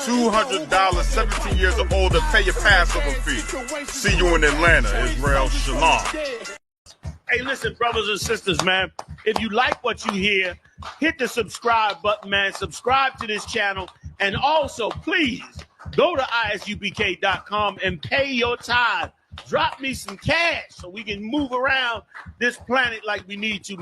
$200, 17 years or older, pay your Passover fee. See you in Atlanta, Israel. Shalom. Hey, listen, brothers and sisters, man. If you like what you hear, hit the subscribe button, man. Subscribe to this channel. And also, please, go to ISUPK.com and pay your tithe. Drop me some cash so we can move around this planet like we need to, man.